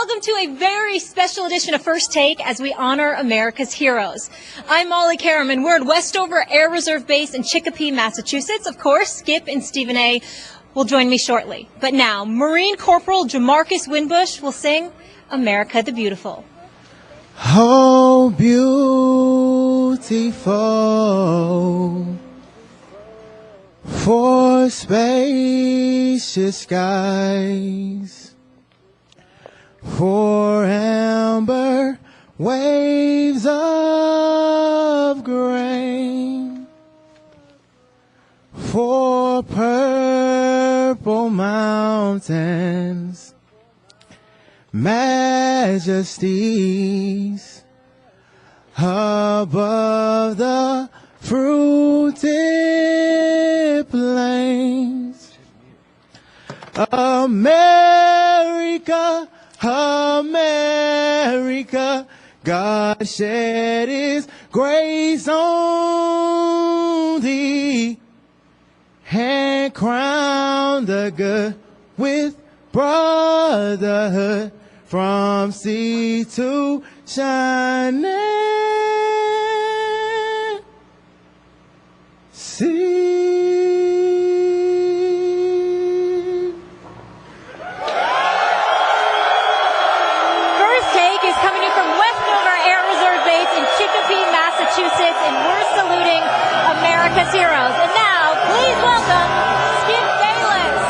Welcome to a very special edition of First Take as we honor America's heroes. I'm Molly Karam, and we're at Westover Air Reserve Base in Chicopee, Massachusetts. Of course, Skip and Stephen A. will join me shortly. But now, Marine Corporal Jamarcus Winbush will sing America the Beautiful. Oh, beautiful for spacious skies, for amber waves of grain, for purple mountains, majesties above the fruited plains. America, America, God shed His grace on thee and crowned the good with brotherhood from sea to shining sea. First Take is coming in from Westover Air Reserve Base in Chicopee, Massachusetts, and we're saluting America's heroes. And now, please welcome Skip Bayless.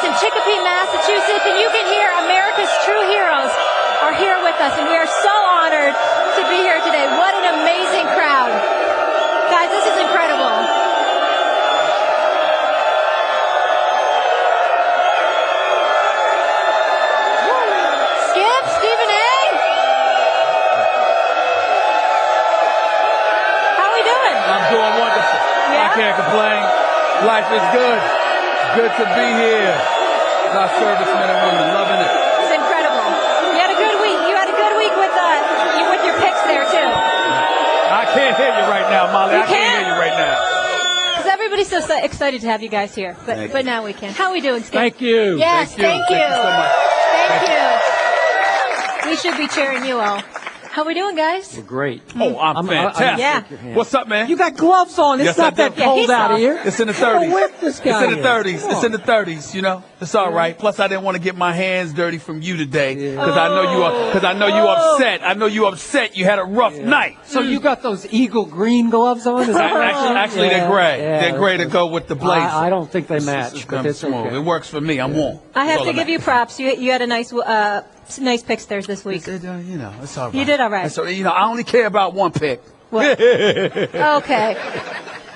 In Chicopee, Massachusetts, and you can hear America's true heroes are here with us, and we are so honored to be here today. What an amazing crowd. Guys, this is incredible. Skip, Stephen A. How are we doing? I'm doing wonderful. Yeah? I can't complain. Life is good. Good to be here. Our servicemen and women, loving it. It's incredible. You had a good week. You had a good week with your picks there too. I can't hear you right now, Molly. I can't hear you right now. Because everybody's so excited to have you guys here. But now we can. How are we doing, Skip? Thank you. Yes, thank you. Thank you so much. Thank you. We should be cheering you all. How we doing, guys? We're great. Oh, I'm fantastic. Yeah. What's up, man? You got gloves on. It's Yes, not I that do. cold out here. It's in the You're 30s. with this guy It's in the here. 30s. Come It's on. in the 30s. You know, it's all right. Plus, I didn't want to get my hands dirty from you today because I know you are. Because I know you upset. I know you upset. You had a rough night. So you got those eagle green gloves on? Is that right? Actually, they're gray. They're gray to go with the blazer. I don't think they match, It's but it's smooth. okay. It works for me. I'm warm. I have That's to all give that you props. You had a nice picks there this week. You know, it's all right. You did all right. So, you know, I only care about one pick. What? Okay.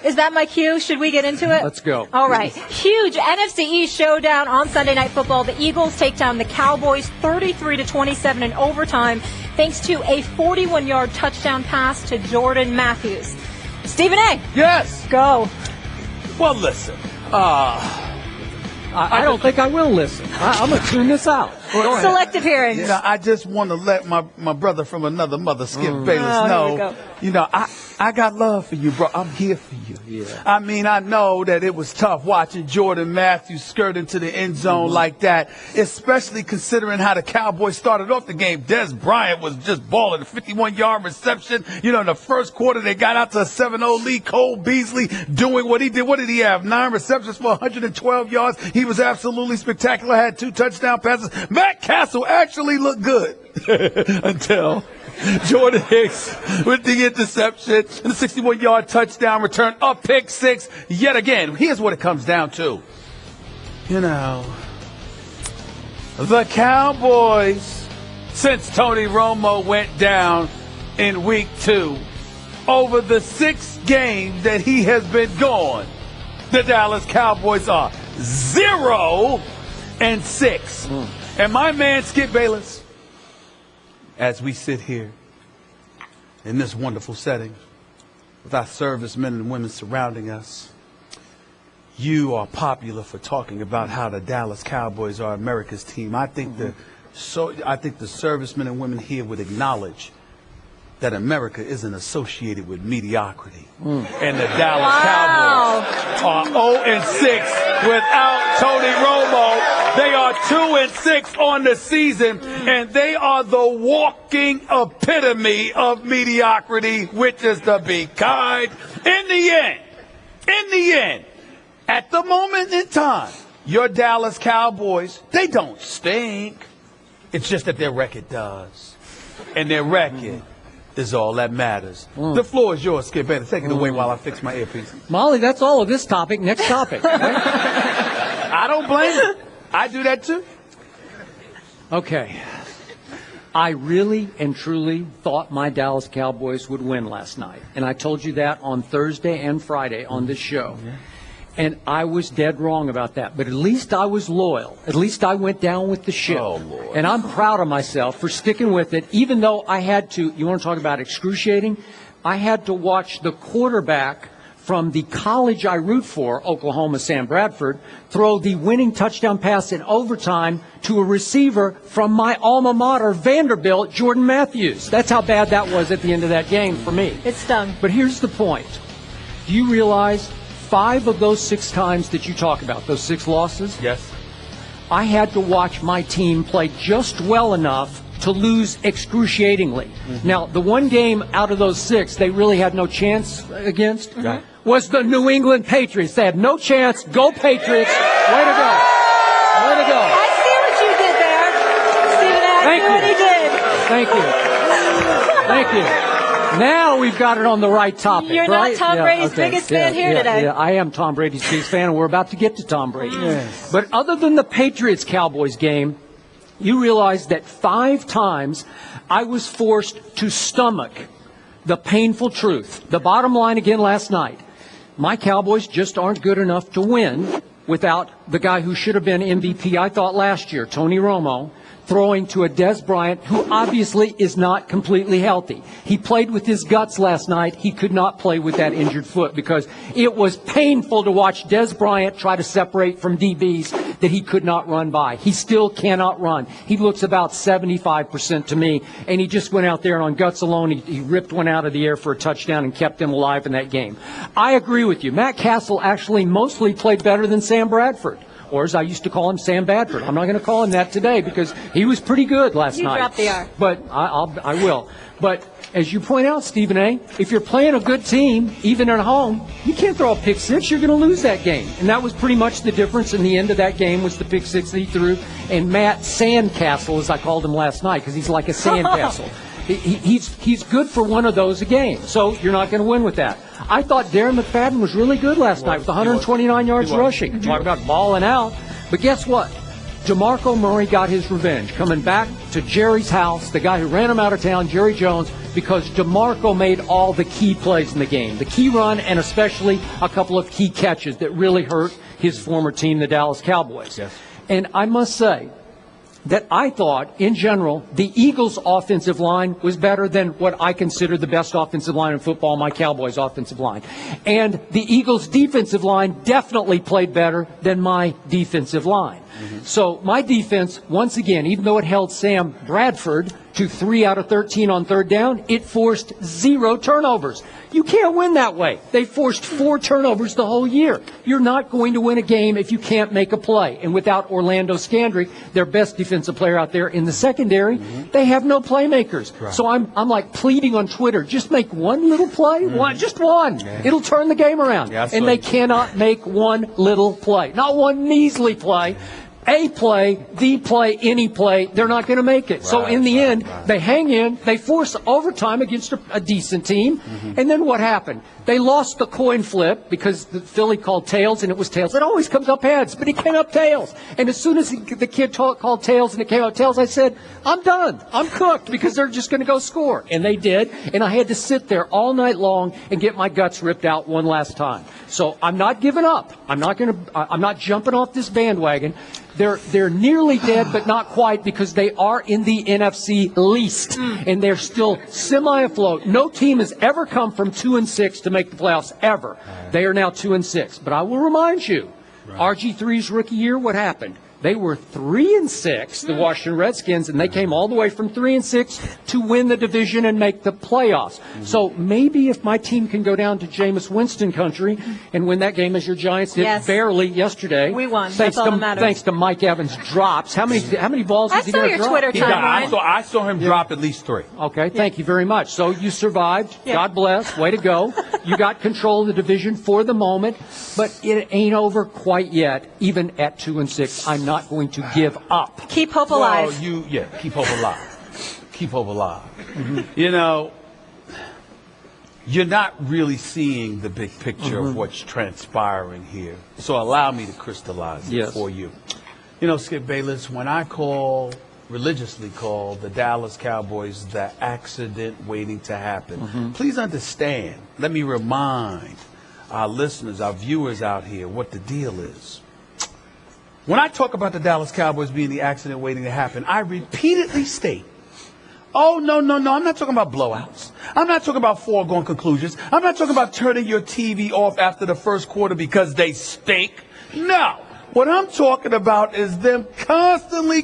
Is that my cue? Should we get into it? Let's go. All right. Huge NFC East showdown on Sunday Night Football. The Eagles take down the Cowboys 33-27 in overtime thanks to a 41-yard touchdown pass to Jordan Matthews. Stephen A. Yes. Go. Well, listen. I don't think I will listen. I'm going to tune this out. Go ahead. Selective hearing. You know, I just want to let my brother from another mother, Skip Bayless, Oh, here we know. go. You know, I got love for you, bro. I'm here for you. Yeah. I mean, I know that it was tough watching Jordan Matthews skirt into the end zone like that, especially considering how the Cowboys started off the game. Des Bryant was just balling a 51-yard reception. You know, in the first quarter, they got out to a 7-0 lead. Cole Beasley doing what he did. What did he have? 9 receptions for 112 yards. He was absolutely spectacular. Had 2 touchdown passes. Matt Castle actually looked good until Jordan Hicks with the interception and the 61-yard touchdown return, a pick 6 yet again. Here's what it comes down to. You know, the Cowboys, since Tony Romo went down in week 2, over the 6 games that he has been gone, the Dallas Cowboys are 0-6. And my man Skip Bayless, as we sit here in this wonderful setting with our servicemen and women surrounding us, you are popular for talking about how the Dallas Cowboys are America's team. I think the servicemen and women here would acknowledge that America isn't associated with mediocrity. And the Dallas Cowboys are 0-6 without Tony Romo. They are 2-6 on the season, and they are the walking epitome of mediocrity, which is to be kind. In the end, at the moment in time, your Dallas Cowboys, they don't stink. It's just that their record does. And their record is all that matters. The floor is yours, Skip Bayless. Take it away while I fix my earpiece. Molly, that's all of this topic. Next topic. I don't blame you. I do that too. Okay. I really and truly thought my Dallas Cowboys would win last night. And I told you that on Thursday and Friday on this show. And I was dead wrong about that. But at least I was loyal. At least I went down with the ship. Oh, Lord. And I'm proud of myself for sticking with it, even though I had to, you want to talk about excruciating? I had to watch the quarterback from the college I root for, Oklahoma, Sam Bradford, throw the winning touchdown pass in overtime to a receiver from my alma mater, Vanderbilt, Jordan Matthews. That's how bad that was at the end of that game for me. It stung. But here's the point. Do you realize 5 of those 6 times that you talk about, those 6 losses, Yes. I had to watch my team play just well enough to lose excruciatingly. Now, the one game out of those 6 they really had no chance against was the New England Patriots. They had no chance. Go Patriots. Way to go. Way to go. I see what you did there, Stephen A. I see what he did. Thank you. Thank you. Now we've got it on the right topic. You're right? not Tom Brady's biggest fan here today. Yeah, I am Tom Brady's biggest fan, and we're about to get to Tom Brady. Yes. But other than the Patriots-Cowboys game, you realize that 5 times I was forced to stomach the painful truth. The bottom line again last night, my Cowboys just aren't good enough to win without the guy who should have been MVP, I thought, last year, Tony Romo, throwing to a Des Bryant who obviously is not completely healthy. He played with his guts last night. He could not play with that injured foot because it was painful to watch Des Bryant try to separate from DBs that he could not run by. He still cannot run. He looks about 75% to me, and he just went out there and on guts alone, he ripped one out of the air for a touchdown and kept them alive in that game. I agree with you. Matt Castle actually mostly played better than Sam Bradford. Or as I used to call him, Sam Badford. I'm not going to call him that today because he was pretty good last night. You dropped the R. But I will. But as you point out, Stephen A., if you're playing a good team, even at home, you can't throw a pick 6. You're going to lose that game. And that was pretty much the difference in the end of that game was the pick 6 that he threw. And Matt Sandcastle, as I called him last night, because he's like a sandcastle. He's good for one of those a game. So you're not going to win with that. I thought Darren McFadden was really good last night with 129 yards rushing. Talk about balling out. But guess what? DeMarco Murray got his revenge, coming back to Jerry's house, the guy who ran him out of town, Jerry Jones, because DeMarco made all the key plays in the game. The key run and especially a couple of key catches that really hurt his former team, the Dallas Cowboys. Yes. And I must say, that I thought, in general, the Eagles' offensive line was better than what I consider the best offensive line in football, my Cowboys' offensive line. And the Eagles' defensive line definitely played better than my defensive line. So my defense, once again, even though it held Sam Bradford to 3 out of 13 on third down, it forced 0 turnovers. You can't win that way. They forced 4 turnovers the whole year. You're not going to win a game if you can't make a play. And without Orlando Scandrick, their best defensive player out there in the secondary, they have no playmakers. Right. So I'm like pleading on Twitter, just make one little play, just one. Yeah. It'll turn the game around. Yeah, and they cannot make one little play, not one measly play. A play, the play, any play, they're not going to make it. Right, so in the end, they hang in, they force overtime against a decent team, and then what happened? They lost the coin flip because the Philly called tails, and it was tails. It always comes up heads, but it came up tails. And as soon as the kid called tails and it came up tails, I said, I'm done. I'm cooked because they're just going to go score. And they did, and I had to sit there all night long and get my guts ripped out one last time. So I'm not giving up. I'm not jumping off this bandwagon. They're nearly dead, but not quite, because they are in the NFC least, and they're still semi-afloat. No team has ever come from 2-6 to make the playoffs ever. They are now 2-6. But I will remind you, RG3's rookie year, what happened? They were 3-6, the Washington Redskins, and they came all the way from 3-6 to win the division and make the playoffs. So maybe if my team can go down to Jameis Winston country and win that game as your Giants did barely yesterday. We won. That's all that matters. Thanks to Mike Evans' drops. How many balls did he get? I saw your Twitter timeline. I saw him drop at least 3. Okay, thank you very much. So you survived. Yeah. God bless. Way to go. You got control of the division for the moment, but it ain't over quite yet. Even at 2-6, I'm not going to give up. Keep hope alive. Well, keep hope alive. Keep hope alive. You know, you're not really seeing the big picture of what's transpiring here. So allow me to crystallize it for you. You know, Skip Bayless, when I religiously call the Dallas Cowboys the accident waiting to happen, please understand, let me remind our listeners, our viewers out here, what the deal is. When I talk about the Dallas Cowboys being the accident waiting to happen, I repeatedly state, oh, no, I'm not talking about blowouts. I'm not talking about foregone conclusions. I'm not talking about turning your TV off after the first quarter because they stink. No. What I'm talking about is them constantly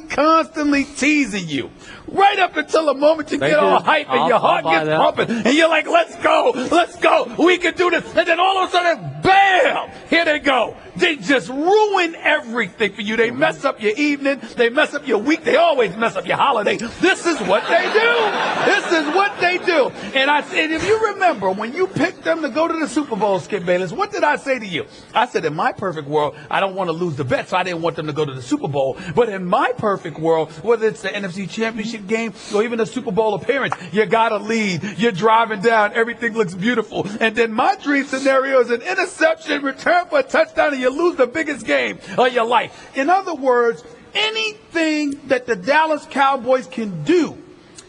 teasing you. Right up until the moment you get all hype and your heart gets pumping. And you're like, let's go. We can do this. And then all of a sudden, bam, here they go. They just ruin everything for you. They mess up your evening. They mess up your week. They always mess up your holiday. This is what they do. And if you remember, when you picked them to go to the Super Bowl, Skip Bayless, what did I say to you? I said, in my perfect world, I don't want to lose the bet, so I didn't want them to go to the Super Bowl. But in my perfect world, whether it's the NFC Championship game or even a Super Bowl appearance, you got to lead. You're driving down. Everything looks beautiful. And then my dream scenario is an interception, return for a touchdown, and you lose the biggest game of your life. In other words, anything that the Dallas Cowboys can do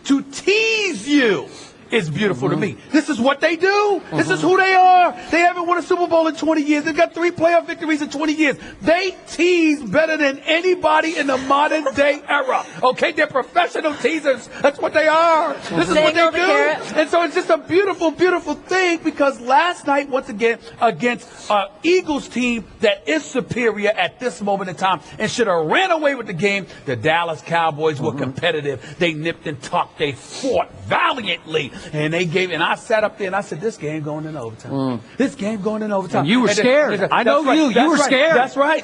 to tease you is beautiful to me. This is what they do. This is who they are. They haven't won a Super Bowl in 20 years. They've got 3 playoff victories in 20 years. They tease better than anybody in the modern day era. Okay, they're professional teasers. That's what they are. This is what they do. And so it's just a beautiful, beautiful thing, because last night, once again, against an Eagles team that is superior at this moment in time and should have ran away with the game, the Dallas Cowboys were competitive. They nipped and tucked. They fought valiantly. And I sat up there and I said, this game going in overtime. This game going in overtime. And you were scared. I know you were scared. That's right.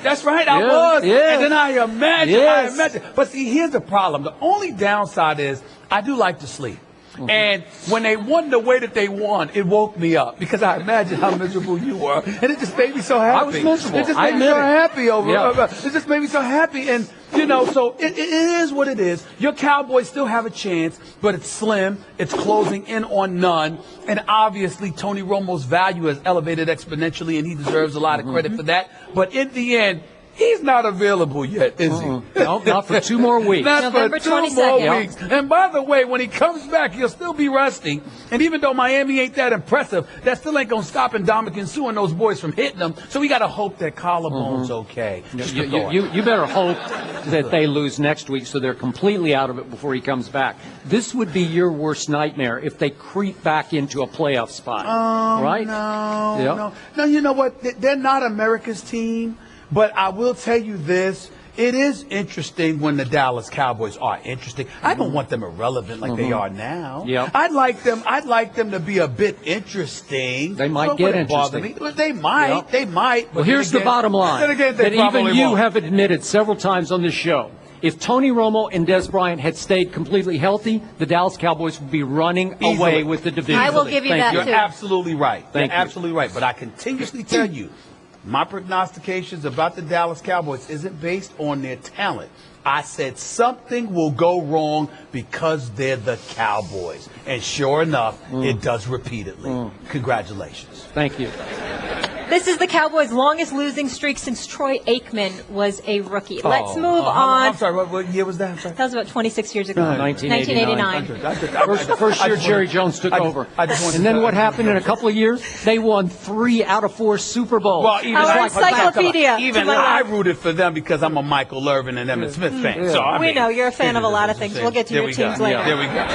I was. Yeah. And then I imagine. But see, here's the problem. The only downside is I do like to sleep. And when they won the way that they won, it woke me up, because I imagined how miserable you were. And it just made me so happy. I was miserable. It just made me so happy it just made me so happy. And, you know, so it is what it is. Your Cowboys still have a chance, but it's slim. It's closing in on none. And obviously, Tony Romo's value has elevated exponentially, and he deserves a lot of credit for that. But in the end, He's not available yet, is he? No, not for 2 more weeks. Not November for 2 more 22nd. weeks. And by the way, when he comes back, he'll still be rusty. And even though Miami ain't that impressive, that still ain't going to stop Ndamukong Suh and those boys from hitting them. So we got to hope that collarbone's okay. You better hope that they lose next week so they're completely out of it before he comes back. This would be your worst nightmare if they creep back into a playoff spot. Right? No, you know what? They're not America's team. But I will tell you this. It is interesting when the Dallas Cowboys are interesting. I don't want them irrelevant like they are now. Yep. I'd like them to be a bit interesting. They might get interesting. They might. Yep. They might. Well, here's the bottom line. Then again, they that even probably you won't. have admitted several times on this show. If Tony Romo and Des Bryant had stayed completely healthy, the Dallas Cowboys would be running away with the division. I will give you that, You're too. absolutely right. Thank You're you. absolutely right. But I continuously tell you, my prognostications about the Dallas Cowboys isn't based on their talent. I said something will go wrong because they're the Cowboys. And sure enough, it does repeatedly. Congratulations. Thank you. This is the Cowboys' longest losing streak since Troy Aikman was a rookie. Let's move on. I'm sorry, what year was that? I'm sorry. That was about 26 years ago. 1989. First year Jerry Jones took over. And then what happened in a couple of years? They won 3 out of 4 Super Bowls. Well, even Our encyclopedia. Even to my I left. rooted for them because I'm a Michael Irvin and Emmett Smith fan. So, I We mean, know you're a fan of a lot of things. We'll get to there your we go. teams later. There we go.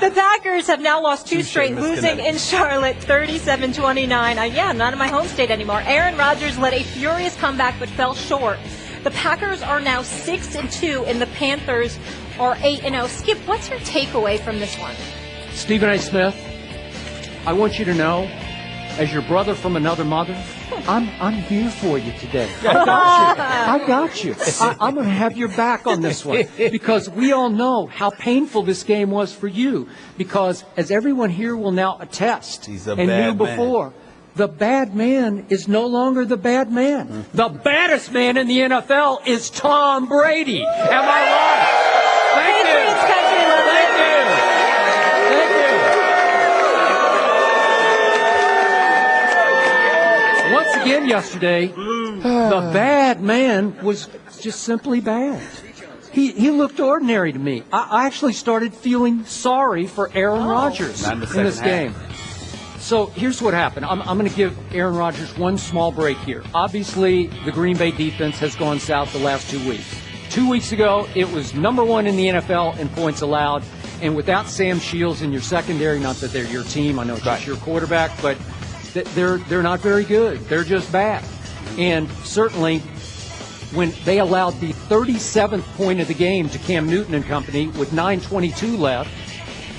The Packers have now lost 2 Touche, straight, Miss losing Connecticut. in Charlotte 37-29. Yeah, not in my home state anymore. Aaron Rodgers led a furious comeback but fell short. The Packers are now 6-2 and the Panthers are 8-0. Skip, what's your takeaway from this one? Stephen A. Smith, I want you to know, as your brother from another mother, I'm here for you today. I got you. I'm going to have your back on this one because we all know how painful this game was for you. Because as everyone here will now attest He's a and bad knew before, the bad man is no longer the bad man. The baddest man in the NFL is Tom Brady. Am I right? Thank Patriots you. country, love it. Thank you. Once again yesterday, the bad man was just simply bad. He looked ordinary to me. I actually started feeling sorry for Aaron Rodgers Not in the in this second game. So here's what happened. I'm going to give Aaron Rodgers one small break here. Obviously, the Green Bay defense has gone south the last 2 weeks. 2 weeks ago, it was #1 in the NFL in points allowed. And without Sam Shields in your secondary, not that they're your team, I know it's just your quarterback, but they're not very good. They're just bad. And certainly, when they allowed the 37th point of the game to Cam Newton and company with 9:22 left,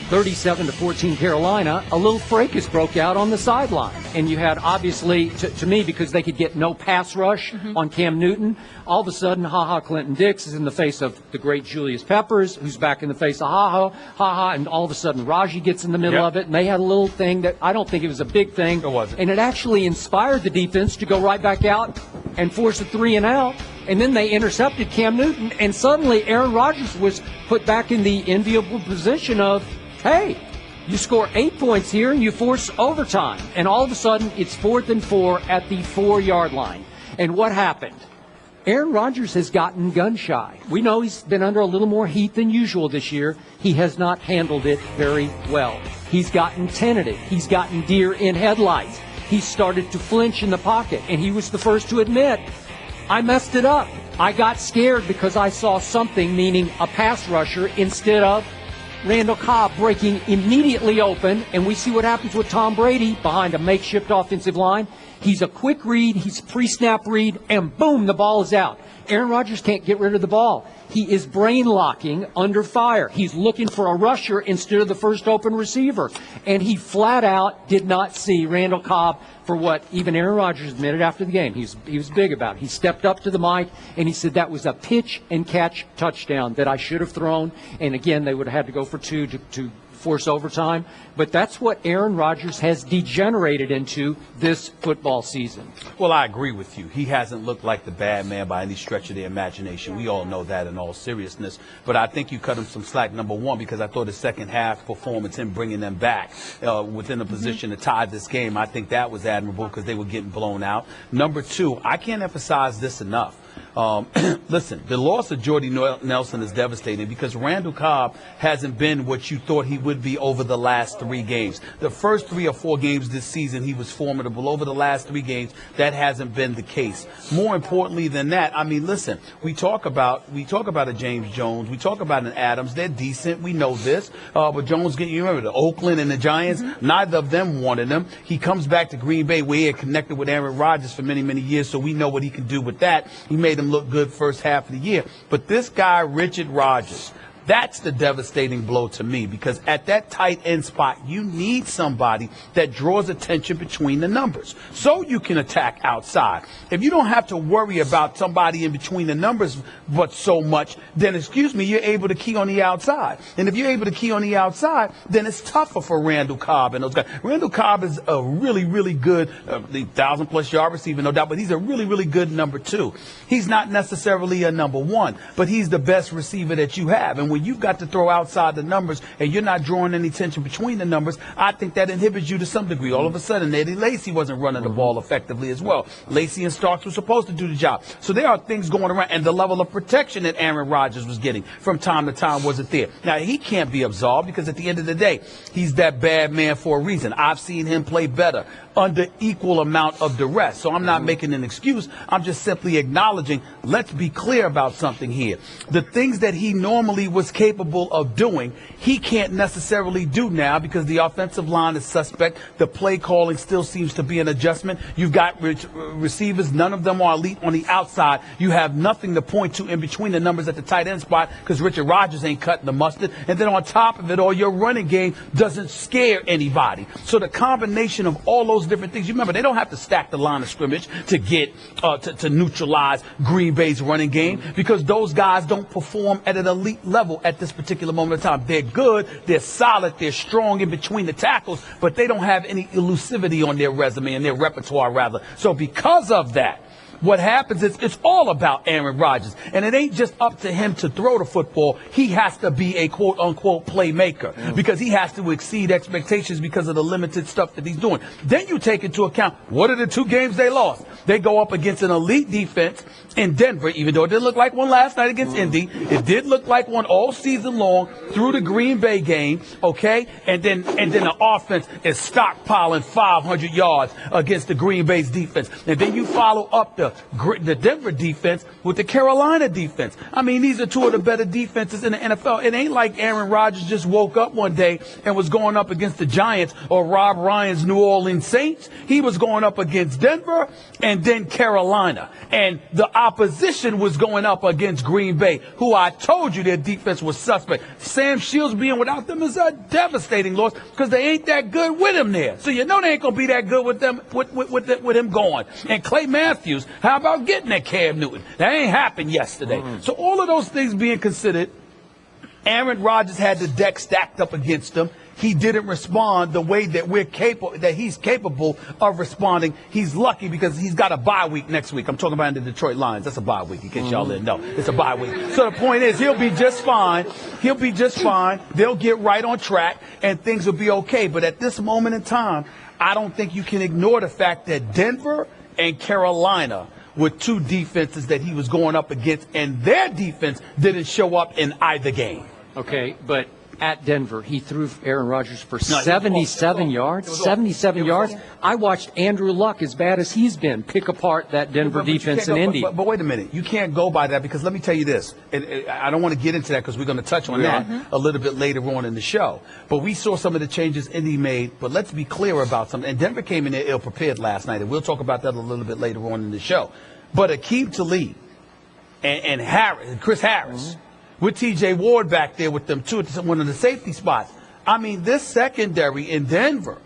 37-14 Carolina, a little fracas broke out on the sideline. And you had, obviously, to me, because they could get no pass rush on Cam Newton, all of a sudden, Clinton Dix is in the face of the great Julius Peppers, who's back in the face of and all of a sudden Raji gets in the middle of it, and they had a little thing that I don't think it was a big thing. It wasn't. And it actually inspired the defense to go right back out and force a 3-and-out. And then they intercepted Cam Newton, and suddenly Aaron Rodgers was put back in the enviable position of, hey, you score 8 points here and you force overtime. And all of a sudden, it's 4th and 4 at the 4-yard line. And what happened? Aaron Rodgers has gotten gun shy. We know he's been under a little more heat than usual this year. He has not handled it very well. He's gotten tentative. He's gotten deer in headlights. He started to flinch in the pocket. And he was the first to admit, I messed it up. I got scared because I saw something, meaning a pass rusher, instead of Randall Cobb breaking immediately open, and we see what happens with Tom Brady behind a makeshift offensive line. He's a quick read, he's pre-snap read, and boom, the ball is out. Aaron Rodgers can't get rid of the ball. He is brain locking under fire. He's looking for a rusher instead of the first open receiver. And he flat out did not see Randall Cobb for what even Aaron Rodgers admitted after the game. He was big about it. He stepped up to the mic and he said that was a pitch and catch touchdown that I should have thrown. And again, they would have had to go for 2 to force overtime. But that's what Aaron Rodgers has degenerated into this football season. Well, I agree with you. He hasn't looked like the bad man by any stretch of the imagination. We all know that in all seriousness. But I think you cut him some slack, number one, because I thought his second half performance, him bringing them back within a position to tie this game, I think that was admirable because they were getting blown out. Number two, I can't emphasize this enough. Listen, the loss of Jordy Nelson is devastating because Randall Cobb hasn't been what you thought he would be over the last 3 games. The first 3 or 4 games this season, he was formidable. Over the last 3 games, that hasn't been the case. More importantly than that, I mean, listen, we talk about a James Jones, we talk about an Adams. They're decent. We know this. But Jones, you remember the Oakland and the Giants? Neither of them wanted him. He comes back to Green Bay where he had connected with Aaron Rodgers for many, many years, so we know what he can do with that. He made him look good first half of the year. But this guy, Richard Rodgers, that's the devastating blow to me because at that tight end spot, you need somebody that draws attention between the numbers so you can attack outside. If you don't have to worry about somebody in between the numbers but so much, then, you're able to key on the outside. And if you're able to key on the outside, then it's tougher for Randall Cobb and those guys. Randall Cobb is a really, really good 1,000-plus yard receiver, no doubt, but he's a really, really good number 2. He's not necessarily a number 1, but he's the best receiver that you have. And when you've got to throw outside the numbers and you're not drawing any tension between the numbers, I think that inhibits you to some degree. All of a sudden, Eddie Lacy wasn't running the ball effectively as well. Lacy and Starks were supposed to do the job. So there are things going around, and the level of protection that Aaron Rodgers was getting from time to time wasn't there. Now, he can't be absolved because at the end of the day, he's that bad man for a reason. I've seen him play better under equal amount of duress. So I'm not making an excuse. I'm just simply acknowledging, let's be clear about something here. The things that he normally was capable of doing, he can't necessarily do now because the offensive line is suspect. The play calling still seems to be an adjustment. You've got receivers. None of them are elite on the outside. You have nothing to point to in between the numbers at the tight end spot because Richard Rodgers ain't cutting the mustard. And then on top of it all, your running game doesn't scare anybody. So the combination of all those different things, you remember, they don't have to stack the line of scrimmage to get to neutralize Green Bay's running game because those guys don't perform at an elite level at this particular moment in time. They're good, they're solid, they're strong in between the tackles, but they don't have any elusivity on their resume and their repertoire, rather. So because of that, what happens is it's all about Aaron Rodgers. And it ain't just up to him to throw the football. He has to be a quote-unquote playmaker because he has to exceed expectations because of the limited stuff that he's doing. Then you take into account, what are the 2 games they lost? They go up against an elite defense in Denver, even though it didn't look like one last night against Indy. It did look like one all season long through the Green Bay game, okay? And then the offense is stockpiling 500 yards against the Green Bay's defense. And then you follow up the Denver defense with the Carolina defense. I mean, these are 2 of the better defenses in the NFL. It ain't like Aaron Rodgers just woke up one day and was going up against the Giants or Rob Ryan's New Orleans Saints. He was going up against Denver and then Carolina. And the opposition was going up against Green Bay, who I told you their defense was suspect. Sam Shields being without them is a devastating loss because they ain't that good with him there. So you know they ain't going to be that good with them with him going. And Clay Matthews, how about getting that Cam Newton? That ain't happened yesterday. So all of those things being considered, Aaron Rodgers had the deck stacked up against him. He didn't respond the way that he's capable of responding. He's lucky because he's got a bye week next week. I'm talking about the Detroit Lions. That's a bye week, in case y'all didn't know. It's a bye week. So the point is, he'll be just fine. He'll be just fine. They'll get right on track, and things will be okay. But at this moment in time, I don't think you can ignore the fact that Denver and Carolina were 2 defenses that he was going up against, and their defense didn't show up in either game. Okay, but at Denver, he threw Aaron Rodgers for 77 yards. 77 yards. I watched Andrew Luck, as bad as he's been, pick apart that Denver defense in Indy. But wait a minute. You can't go by that because let me tell you this. And I don't want to get into that because we're going to touch on that a little bit later on in the show. But we saw some of the changes Indy made. But let's be clear about something. And Denver came in there ill-prepared last night. And we'll talk about that a little bit later on in the show. But Akeem Talib and Chris Harris, with T.J. Ward back there with them, too, at one of the safety spots. I mean, this secondary in Denver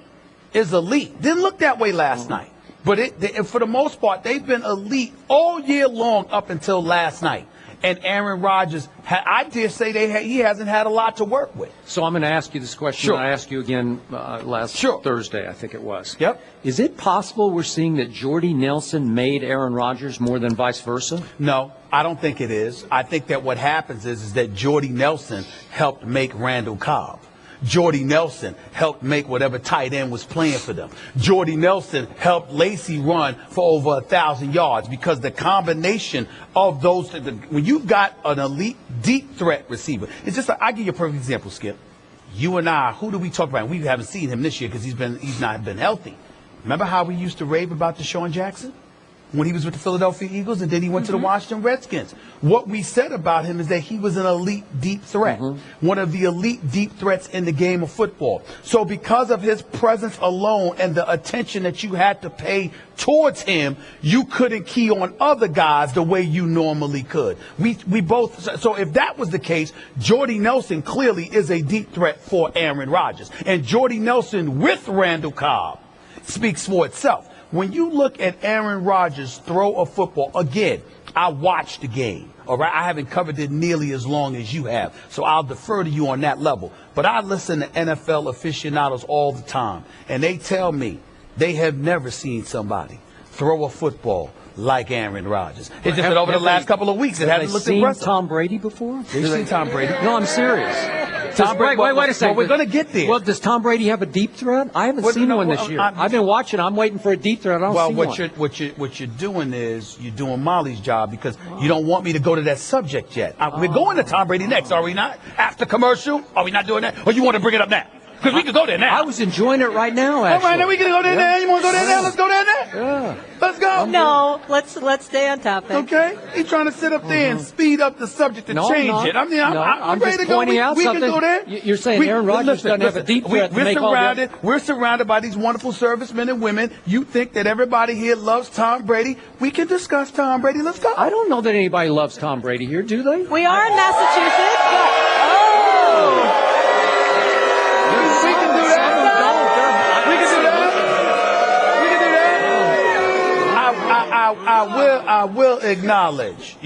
is elite. Didn't look that way last night. But for the most part, they've been elite all year long up until last night. And Aaron Rodgers, I dare say he hasn't had a lot to work with. So I'm going to ask you this question. Sure. I asked you again last Thursday, I think it was. Yep. Is it possible we're seeing that Jordy Nelson made Aaron Rodgers more than vice versa? No, I don't think it is. I think that what happens is that Jordy Nelson helped make Randall Cobb. Jordy Nelson helped make whatever tight end was playing for them. Jordy Nelson helped Lacy run for over 1,000 yards because the combination of those, when you've got an elite deep threat receiver, it's just, I'll give you a perfect example, Skip. You and I, who do we talk about? We haven't seen him this year because he's not been healthy. Remember how we used to rave about Deshaun Jackson? When he was with the Philadelphia Eagles and then he went to the Washington Redskins. What we said about him is that he was an elite deep threat, one of the elite deep threats in the game of football. So because of his presence alone and the attention that you had to pay towards him, you couldn't key on other guys the way you normally could. We both, so if that was the case, Jordy Nelson clearly is a deep threat for Aaron Rodgers. And Jordy Nelson with Randall Cobb speaks for itself. When you look at Aaron Rodgers throw a football, again, I watched the game, all right? I haven't covered it nearly as long as you have, so I'll defer to you on that level. But I listen to NFL aficionados all the time, and they tell me they have never seen somebody throw a football like Aaron Rodgers. It's just that over the last couple of weeks, it hasn't looked impressive. Tom Brady before? They've seen Tom Brady. No, I'm serious. Wait a second. Well, we're going to get there. Well, does Tom Brady have a deep threat? I haven't seen one this year. I've been watching. I'm waiting for a deep threat. I don't see one. What you're doing is you're doing Molly's job because you don't want me to go to that subject yet. We're going to Tom Brady next, are we not? After commercial, are we not doing that? Or you want to bring it up now? Because we can go there now. I was enjoying it right now, actually. All right, now we can go there now. You want to go there now? Let's go there now. Yeah. Let's go. No, let's stay on topic. Okay? He's trying to sit up there and speed up the subject and change it. I'm ready just to go. pointing out we something. can go there. You're saying Aaron Rodgers doesn't have a deep threat to make all that. We're surrounded by these wonderful servicemen and women. You think that everybody here loves Tom Brady. We can discuss Tom Brady. Let's go. I don't know that anybody loves Tom Brady here, do they? We are in Massachusetts, but We can do that. We can do that. We can do that. I will acknowledge,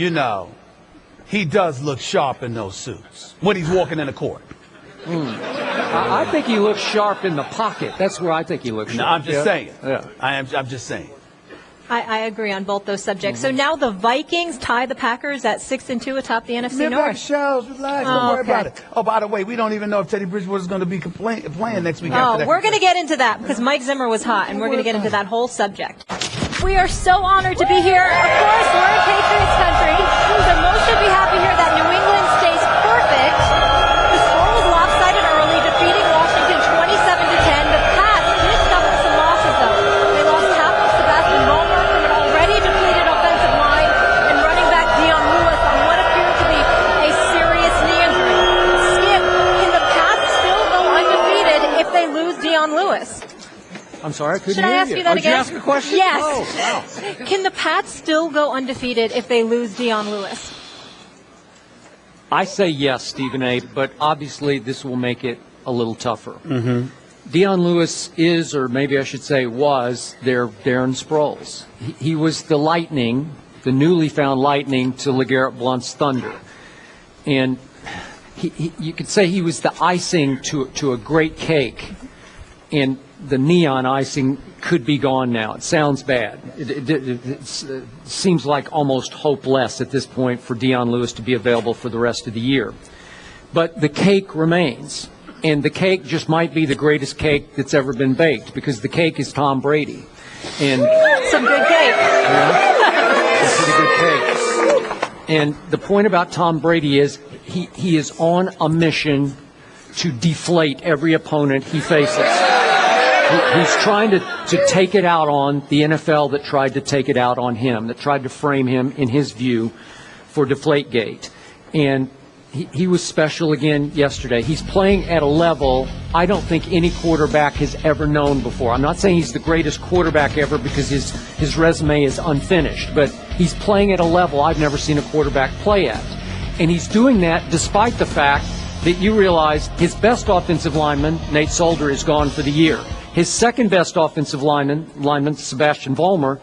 he does look sharp in those suits when he's walking in the court. I think he looks sharp in the pocket. That's where I think he looks sharp. No, I'm just saying. Yeah. I'm just saying. I agree on both those subjects. So now the Vikings tie the Packers at 6-2 atop the NFC Midnight North. shows, relax, don't worry about it. Oh, by the way, we don't even know if Teddy Bridgewater is going to be playing next week. After that. We're going to get into that because Mike Zimmer was hot, and we're going to get into that whole subject. We are so honored to be here. Of course, we're in Patriots country, so most should be happy here that New England stays perfect. The score was lopsided early, defeating Washington 27-10. The Pats did suffer some losses, though. They lost half of Sebastian Vollmer from an already depleted offensive line and running back Dion Lewis on what appeared to be a serious knee injury. Skip, can the Pats still go undefeated if they lose Dion Lewis? I'm sorry, I couldn't Should hear I ask you that again? Did you ask a question? Yes. Oh, wow. Can the Pats still go undefeated if they lose Dion Lewis? I say yes, Stephen A., but obviously this will make it a little tougher. Dion Lewis is, or maybe I should say was, their Darren Sproles. He was the lightning, the newly found lightning to LeGarrette Blount's thunder. And you could say he was the icing to a great cake. And the neon icing could be gone now. It sounds bad. It seems like almost hopeless at this point for Dion Lewis to be available for the rest of the year. But the cake remains. And the cake just might be the greatest cake that's ever been baked because the cake is Tom Brady. And Some good cake. some pretty good cake. And the point about Tom Brady is he is on a mission to deflate every opponent he faces. He's trying to take it out on the NFL that tried to take it out on him, that tried to frame him, in his view, for Deflategate. And he was special again yesterday. He's playing at a level I don't think any quarterback has ever known before. I'm not saying he's the greatest quarterback ever because his resume is unfinished, but he's playing at a level I've never seen a quarterback play at. And he's doing that despite the fact that you realize his best offensive lineman, Nate Solder, is gone for the year. His second best offensive lineman, Sebastian Vollmer,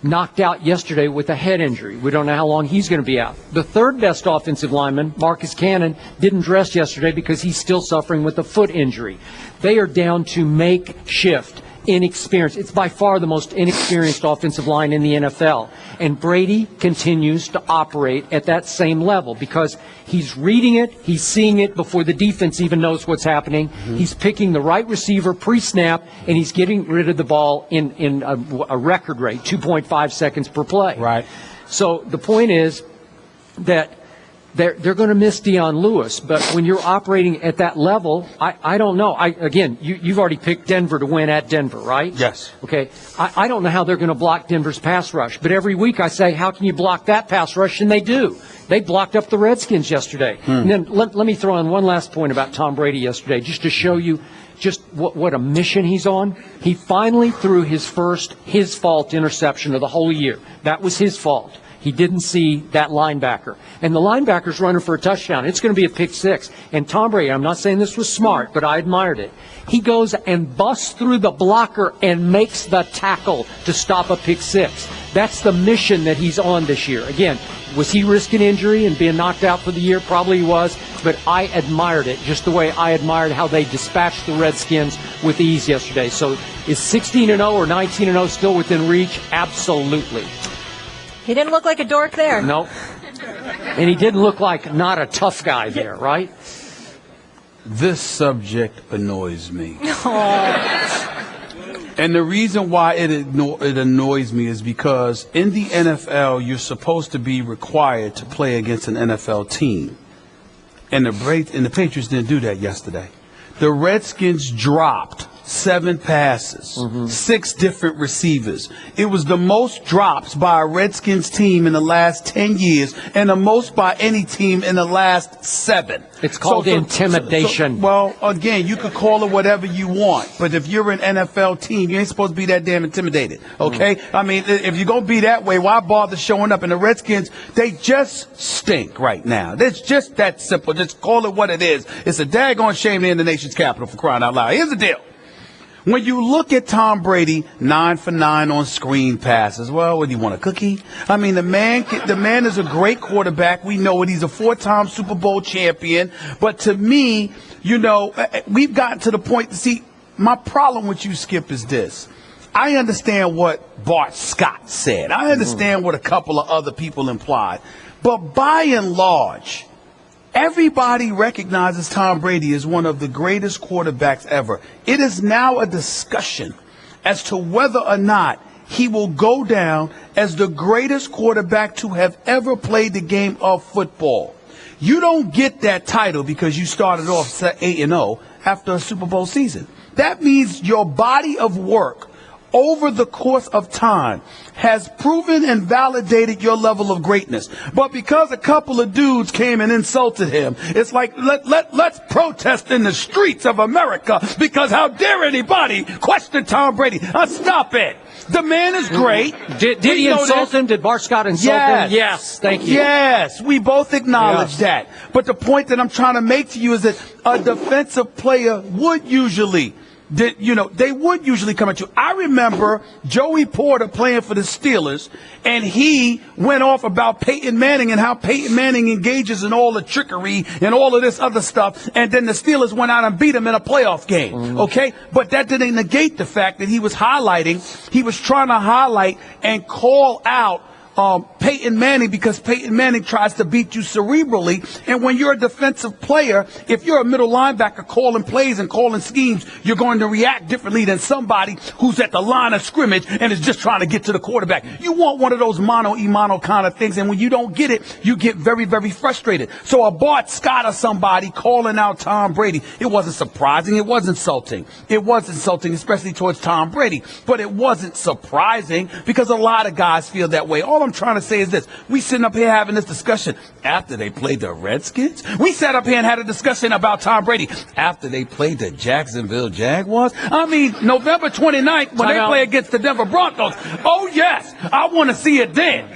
knocked out yesterday with a head injury. We don't know how long he's going to be out. The third best offensive lineman, Marcus Cannon, didn't dress yesterday because he's still suffering with a foot injury. They are down to makeshift, inexperienced. It's by far the most inexperienced offensive line in the NFL. And Brady continues to operate at that same level because he's reading it, he's seeing it before the defense even knows what's happening. Mm-hmm. He's picking the right receiver pre-snap, and he's getting rid of the ball in a record rate, 2.5 seconds per play. Right. So the point is that they're going to miss Deion Lewis, but when you're operating at that level, I don't know. Again, you've already picked Denver to win at Denver, right? Yes. Okay. I don't know how they're going to block Denver's pass rush, but every week I say, how can you block that pass rush? And they do. They blocked up the Redskins yesterday. And then let me throw in one last point about Tom Brady yesterday, just to show you just what a mission he's on. He finally threw his first his-fault interception of the whole year. That was his fault. He didn't see that linebacker. And the linebacker's running for a touchdown. It's going to be a pick six. And Tom Brady, I'm not saying this was smart, but I admired it. He goes and busts through the blocker and makes the tackle to stop a pick six. That's the mission that he's on this year. Again, was he risking injury and being knocked out for the year? Probably he was. But I admired it, just the way I admired how they dispatched the Redskins with ease yesterday. So is 16-0 or 19-0 still within reach? Absolutely. He didn't look like a dork there. Nope. And he didn't look like not a tough guy there, right? This subject annoys me. And the reason why it annoys me is because in the NFL, you're supposed to be required to play against an NFL team. And the Patriots didn't do that yesterday. The Redskins dropped 7 passes, 6 different receivers. It was the most drops by a Redskins team in the last 10 years and the most by any team in the last 7. It's called intimidation. Well, again, you could call it whatever you want, but if you're an NFL team, you ain't supposed to be that damn intimidated, okay? I mean, if you're going to be that way, why bother showing up? And the Redskins, they just stink right now. It's just that simple. Just call it what it is. It's a daggone shame they're in the nation's capital, for crying out loud. Here's the deal. When you look at Tom Brady, 9 for 9 on screen passes. Well, what do you want, a cookie? I mean, the man is a great quarterback. We know it. He's a 4-time Super Bowl champion. But to me, you know, we've gotten to the point to see, my problem with you, Skip, is this. I understand what Bart Scott said. I understand what a couple of other people implied. But by and large, everybody recognizes Tom Brady as one of the greatest quarterbacks ever. It is now a discussion as to whether or not he will go down as the greatest quarterback to have ever played the game of football. You don't get that title because you started off 8-0 after a Super Bowl season. That means your body of work over the course of time has proven and validated your level of greatness. But because a couple of dudes came and insulted him, it's like, let's protest in the streets of America because how dare anybody question Tom Brady? Stop it. The man is great. Did he insult him? Did Bart Scott insult him? Yes, thank you. Yes, we both acknowledge that. But the point that I'm trying to make to you is that a defensive player would usually they would usually come at you. I remember Joey Porter playing for the Steelers, and he went off about Peyton Manning and how Peyton Manning engages in all the trickery and all of this other stuff, and then the Steelers went out and beat him in a playoff game, okay? But that didn't negate the fact that he was trying to highlight and call out Peyton Manning because Peyton Manning tries to beat you cerebrally. And when you're a defensive player, if you're a middle linebacker calling plays and calling schemes, you're going to react differently than somebody who's at the line of scrimmage and is just trying to get to the quarterback. You want one of those mano-a-mano kind of things, and when you don't get it, you get very, very frustrated. So a Bart Scott or somebody calling out Tom Brady, it wasn't surprising. It was insulting. It was insulting, especially towards Tom Brady. But it wasn't surprising because a lot of guys feel that way. All I'm trying to say is this. We sitting up here having this discussion after they played the Redskins. We sat up here and had a discussion about Tom Brady after they played the Jacksonville Jaguars. I mean, November 29th when they play against the Denver Broncos. Oh, yes. I want to see it then.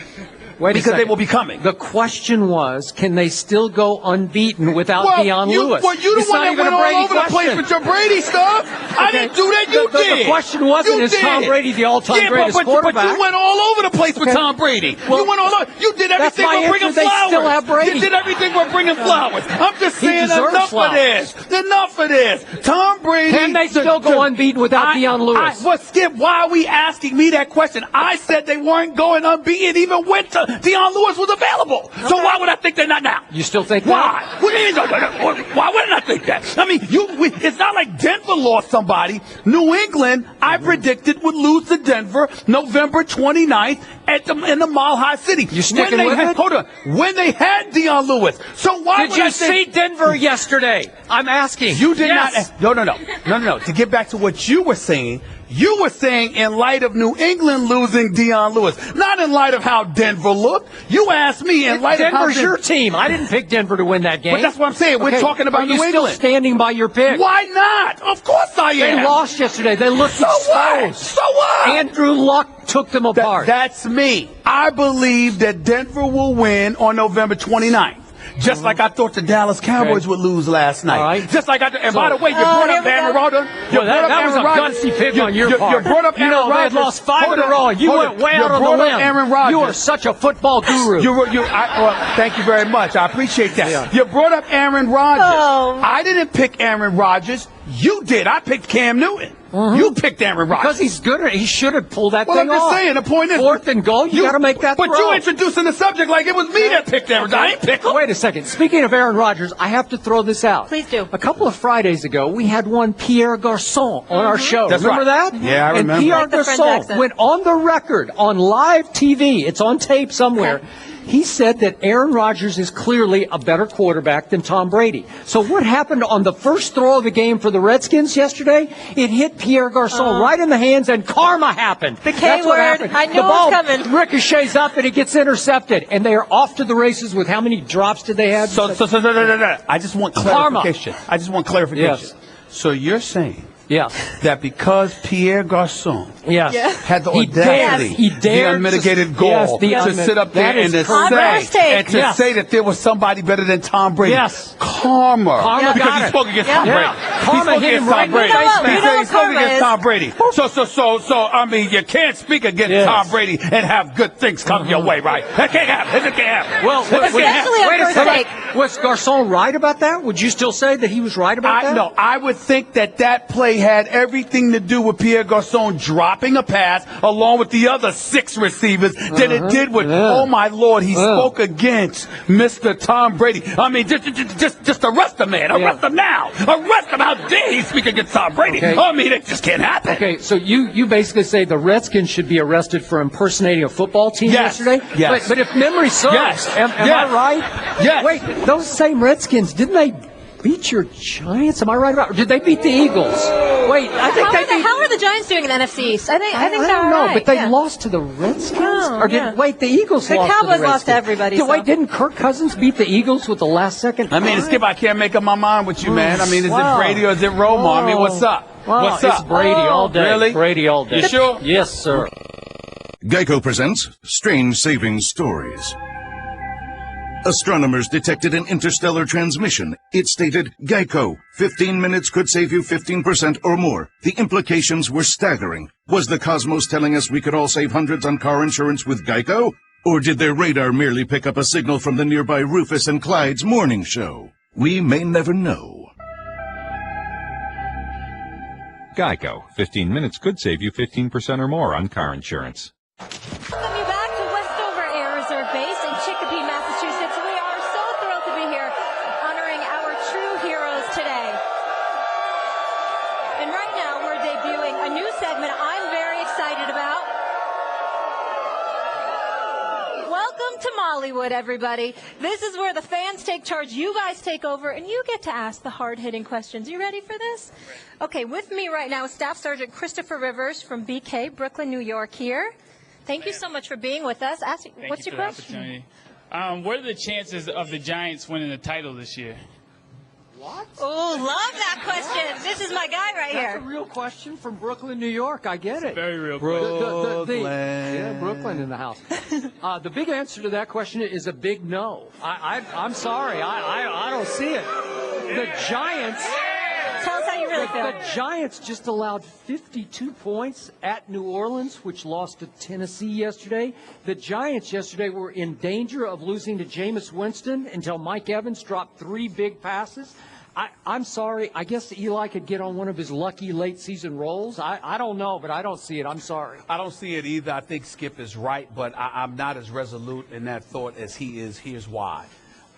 Wait a because second. they will be coming. The question was, can they still go unbeaten without Deion Lewis? Well, you the It's one not that even went a all Brady over the place question. with your Brady stuff. I didn't do that. You did. The question wasn't, You is Tom did. Brady the all-time greatest but quarterback? you went all over the place with Tom Brady. Well, you went all over. You did that's everything my but bringing answer. They flowers. still have Brady. You did everything but bringing flowers. I'm just He saying deserves enough flowers. of this. Enough of this. Tom Brady. Can they still go unbeaten without Deion Lewis? Well, Skip, why are we asking me that question? I said they weren't going unbeaten even when Deion Lewis was available. So why would I think they're not now? You still think Why? that? What do you mean? Why wouldn't I think that? I mean, it's not like Denver lost somebody. New England, I predicted, would lose to Denver November 29th in the Mile High City. You sticking with it? Hold on. When they had Deion Lewis. So why Did would you I say see Denver yesterday? I'm asking. you did Yes. not? No. To get back to what you were saying in light of New England losing Deion Lewis, not in light of how Denver looked. You asked me in light of how Denver's your team. I didn't pick Denver to win that game. But that's what I'm saying. We're Okay, talking about Are you New still England. standing by your pick? Why not? Of course I am. They lost yesterday. They looked So what? exposed. So what? Andrew Luck took them apart. That's me. I believe that Denver will win on November 29th. Just like I thought the Dallas Cowboys would lose last night. All right. Just like and So- by the way, you brought up Aaron Rodgers. Well, that was a gutsy pick on your part. You brought up Aaron They Rodgers. had lost 5 Hold in a on, row. You hold went on. way You out on the brought up limb. Aaron Rodgers. You are such a football guru. Thank you very much. I appreciate that. Yeah. You brought up Aaron Rodgers. Oh. I didn't pick Aaron Rodgers. You did. I picked Cam Newton. You picked Aaron Rodgers. Because he's good. He should have pulled that Well, thing I'm just off. saying, the point is... 4th and goal, you got to make that But throw. you introducing the subject like it was me that picked Aaron Rodgers. I ain't pick him. Wait a second. Speaking of Aaron Rodgers, I have to throw this out. Please do. A couple of Fridays ago, we had one Pierre Garçon on our show. That's remember right. that? Yeah, I remember. And Pierre Like the French Garçon accent. went on the record on live TV. It's on tape somewhere. Okay. He said that Aaron Rodgers is clearly a better quarterback than Tom Brady. So what happened on the first throw of the game for the Redskins yesterday? It hit Pierre Garçon right in the hands, and karma happened. The K That's what word. happened. I knew the it was ball coming. ricochets up, and it gets intercepted. And they are off to the races with how many drops did they have? So, I just want Karma. clarification. Yes. So you're saying Yeah. that because Pierre Garçon Yes. Yeah. had the He audacity, dared the to- unmitigated yes, gall the to sit up there that is and to correct. First take. say, Yes. say that there was somebody better than Tom Brady. Yes. Karma. Karma Because got he it. spoke against Yeah. Tom Brady. Yeah. He Karma spoke hit him against right Tom in the Brady. face, He man. said he spoke Karma against is. Tom Brady. So, I mean, you can't speak against Yes. Tom Brady and have good things come your way, right? That can't happen. That can't happen. Well, Especially on wait a first second. take. Was Garçon right about that? Would you still say that he was right about that? No, I would think that play had everything to do with Pierre Garçon dropping a pass along with the other 6 receivers than it did with, oh my Lord, he spoke against Mr. Tom Brady. I mean, just arrest the man. Arrest him now. Arrest him. How dare he speak against Tom Brady? Okay. I mean, it just can't happen. Okay, so you basically say the Redskins should be arrested for impersonating a football team Yes. yesterday? Yes. But if memory serves, Yes. am Yes. I right? Yes. Wait, those same Redskins, didn't they beat your Giants? Am I right about? Or did they beat the Eagles? Wait, I think they beat. How are the Giants doing in the NFC East? I think I they're don't know, all right. but they Yeah. lost to the Redskins. Oh, or did yeah. wait? The Eagles The lost. Cowboys to the lost to Redskins. everybody, Did, so. Wait, didn't Kirk Cousins beat the Eagles with the last second? I mean, Skip, I can't make up my mind with you, man. I mean, is Wow. it Brady or is it Romo? I mean, what's up? Wow, What's it's up? Brady all day. Really? Brady all day. You sure? Yes, sir. Geico presents Strange Saving Stories. Astronomers detected an interstellar transmission. It stated, Geico, 15 minutes could save you 15% or more. The implications were staggering. Was the cosmos telling us we could all save hundreds on car insurance with Geico? Or did their radar merely pick up a signal from the nearby Rufus and Clyde's morning show? We may never know. Geico. 15 minutes could save you 15% or more on car insurance. Welcome you back to Westover Air Reserve Base in Chicopee, Massachusetts. We are so thrilled to be here honoring our true heroes today. And right now we're debuting a new segment I'm very excited about. Welcome to Mollywood, everybody. This is where the fans take charge, you guys take over, and you get to ask the hard-hitting questions. You ready for this? Okay, with me right now is Staff Sergeant Christopher Rivers from BK, Brooklyn, New York here. Thank you so much for being with us. What's your question? What are the chances of the Giants winning the title this year? Oh, love that question. This This is my guy right That's a here. real question from Brooklyn, New York. I get it. Very real. Brooklyn. Yeah, Brooklyn in the house. The big answer to that question is a big no. I'm sorry. I don't see it. The Giants. Tell us how you really feel. The Giants just allowed 52 points at New Orleans, which lost to Tennessee yesterday. The Giants yesterday were in danger of losing to Jameis Winston until Mike Evans dropped 3 big passes. I'm sorry. I guess Eli could get on one of his lucky late-season rolls. I don't know, but I don't see it. I'm sorry. I don't see it either. I think Skip is right, but I'm not as resolute in that thought as he is. Here's why.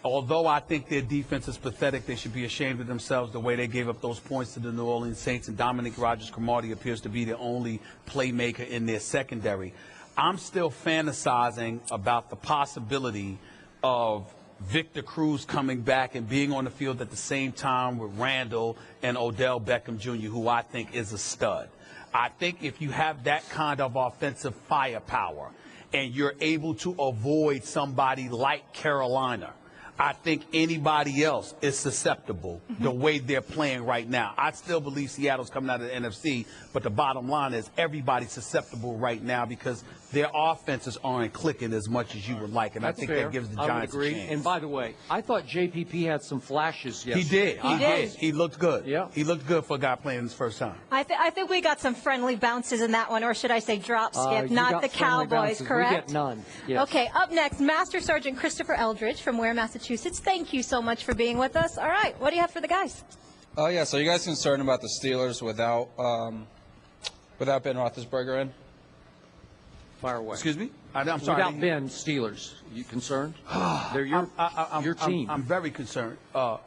Although I think their defense is pathetic, they should be ashamed of themselves the way they gave up those points to the New Orleans Saints, and Dominique Rodgers-Cromartie appears to be the only playmaker in their secondary. I'm still fantasizing about the possibility of Victor Cruz coming back and being on the field at the same time with Randall and Odell Beckham Jr., who I think is a stud. I think if you have that kind of offensive firepower and you're able to avoid somebody like Carolina, I think anybody else is susceptible the way they're playing right now. I still believe Seattle's coming out of the NFC, but the bottom line is everybody's susceptible right now because their offenses aren't clicking as much as you would like, and That's I think fair. that gives the I would Giants agree. a chance. And by the way, I thought JPP had some flashes yesterday. He did. He did. He looked good. Yeah. He looked good for a guy playing his first time. I think we got some friendly bounces in that one, or should I say drop, Skip, You not got the friendly Cowboys, bounces. correct? We get none. Yes. Okay, up next, Master Sergeant Christopher Eldridge from Ware, Massachusetts. Thank you so much for being with us. All right, what do you have for the guys? Oh, yeah. So you guys concerned about the Steelers without Ben Roethlisberger in? Fire away. Excuse me? I'm sorry. Without Ben, Steelers, you concerned? They're your team. I'm very concerned.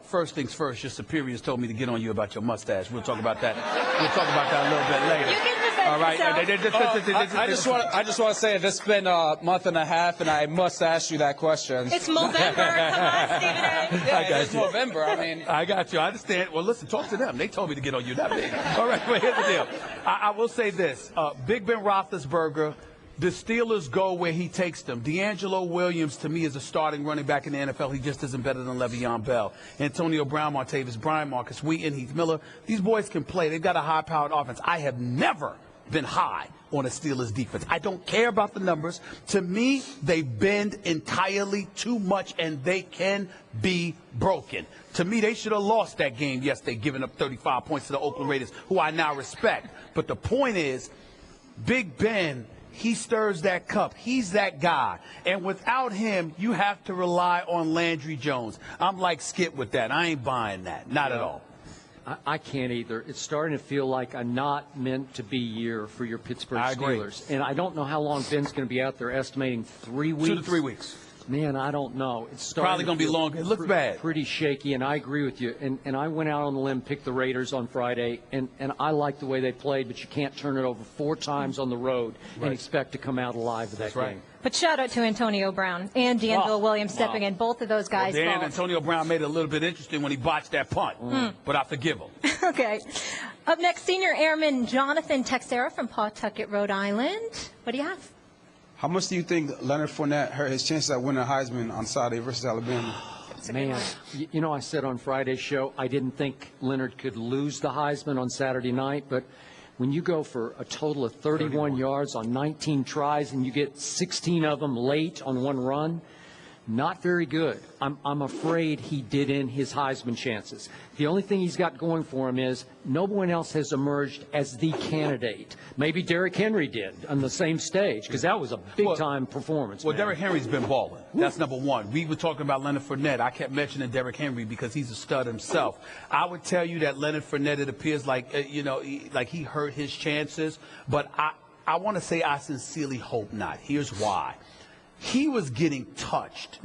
First things first, your superiors told me to get on you about your mustache. We'll talk about that. We'll talk about that a little bit later. You can defend All right. yourself. I just want to say this has been a month and a half, and I must ask you that question. It's Movember. Come on, Stephen A. Yeah, it's November. I mean, I got you. I understand. Well, listen, talk to them. They told me to get on you, not me. All right, well, here's the deal. I will say this. Big Ben Roethlisberger, the Steelers go where he takes them. D'Angelo Williams, to me, is a starting running back in the NFL. He just isn't better than Le'Veon Bell. Antonio Brown, Martavis Bryant, Marcus Wheaton, Heath Miller. These boys can play. They've got a high-powered offense. I have never been high on a Steelers defense. I don't care about the numbers. To me, they bend entirely too much, and they can be broken. To me, they should have lost that game yesterday, giving up 35 points to the Oakland Raiders, who I now respect. But the point is, Big Ben, he stirs that cup. He's that guy. And without him, you have to rely on Landry Jones. I'm like Skip with that. I ain't buying that. Not at all. I can't either. It's starting to feel like a not meant to be year for your Pittsburgh I agree. Steelers. And I don't know how long Ben's going to be out there, estimating 3 weeks. 2 to 3 weeks. Man, I don't know. It's starting Probably going to be feel longer. It looks bad. Pretty shaky, and I agree with you. And I went out on the limb, picked the Raiders on Friday, and I like the way they played, but you can't turn it over 4 times on the road and expect to come out alive of that game. But shout out to Antonio Brown and D'Angelo Williams stepping in. Both of those guys. Well, Dan, Antonio Brown made it a little bit interesting when he botched that punt, but I forgive him. Okay. Up next, Senior Airman Jonathan Texera from Pawtucket, Rhode Island. What do you have? How much do you think Leonard Fournette hurt his chances at winning a Heisman on Saturday versus Alabama? Man, you know, I said on Friday's show I didn't think Leonard could lose the Heisman on Saturday night, but when you go for a total of 31 yards on 19 tries and you get 16 of them late on one run, not very good. I'm afraid he did in his Heisman chances. The only thing he's got going for him is no one else has emerged as the candidate. Maybe Derrick Henry did on the same stage because that was a big-time performance. Well, Derrick Henry's been balling. That's number one. We were talking about Leonard Fournette. I kept mentioning Derrick Henry because he's a stud himself. I would tell you that Leonard Fournette, it appears like, like he hurt his chances. But I want to say I sincerely hope not. Here's why. He was getting touched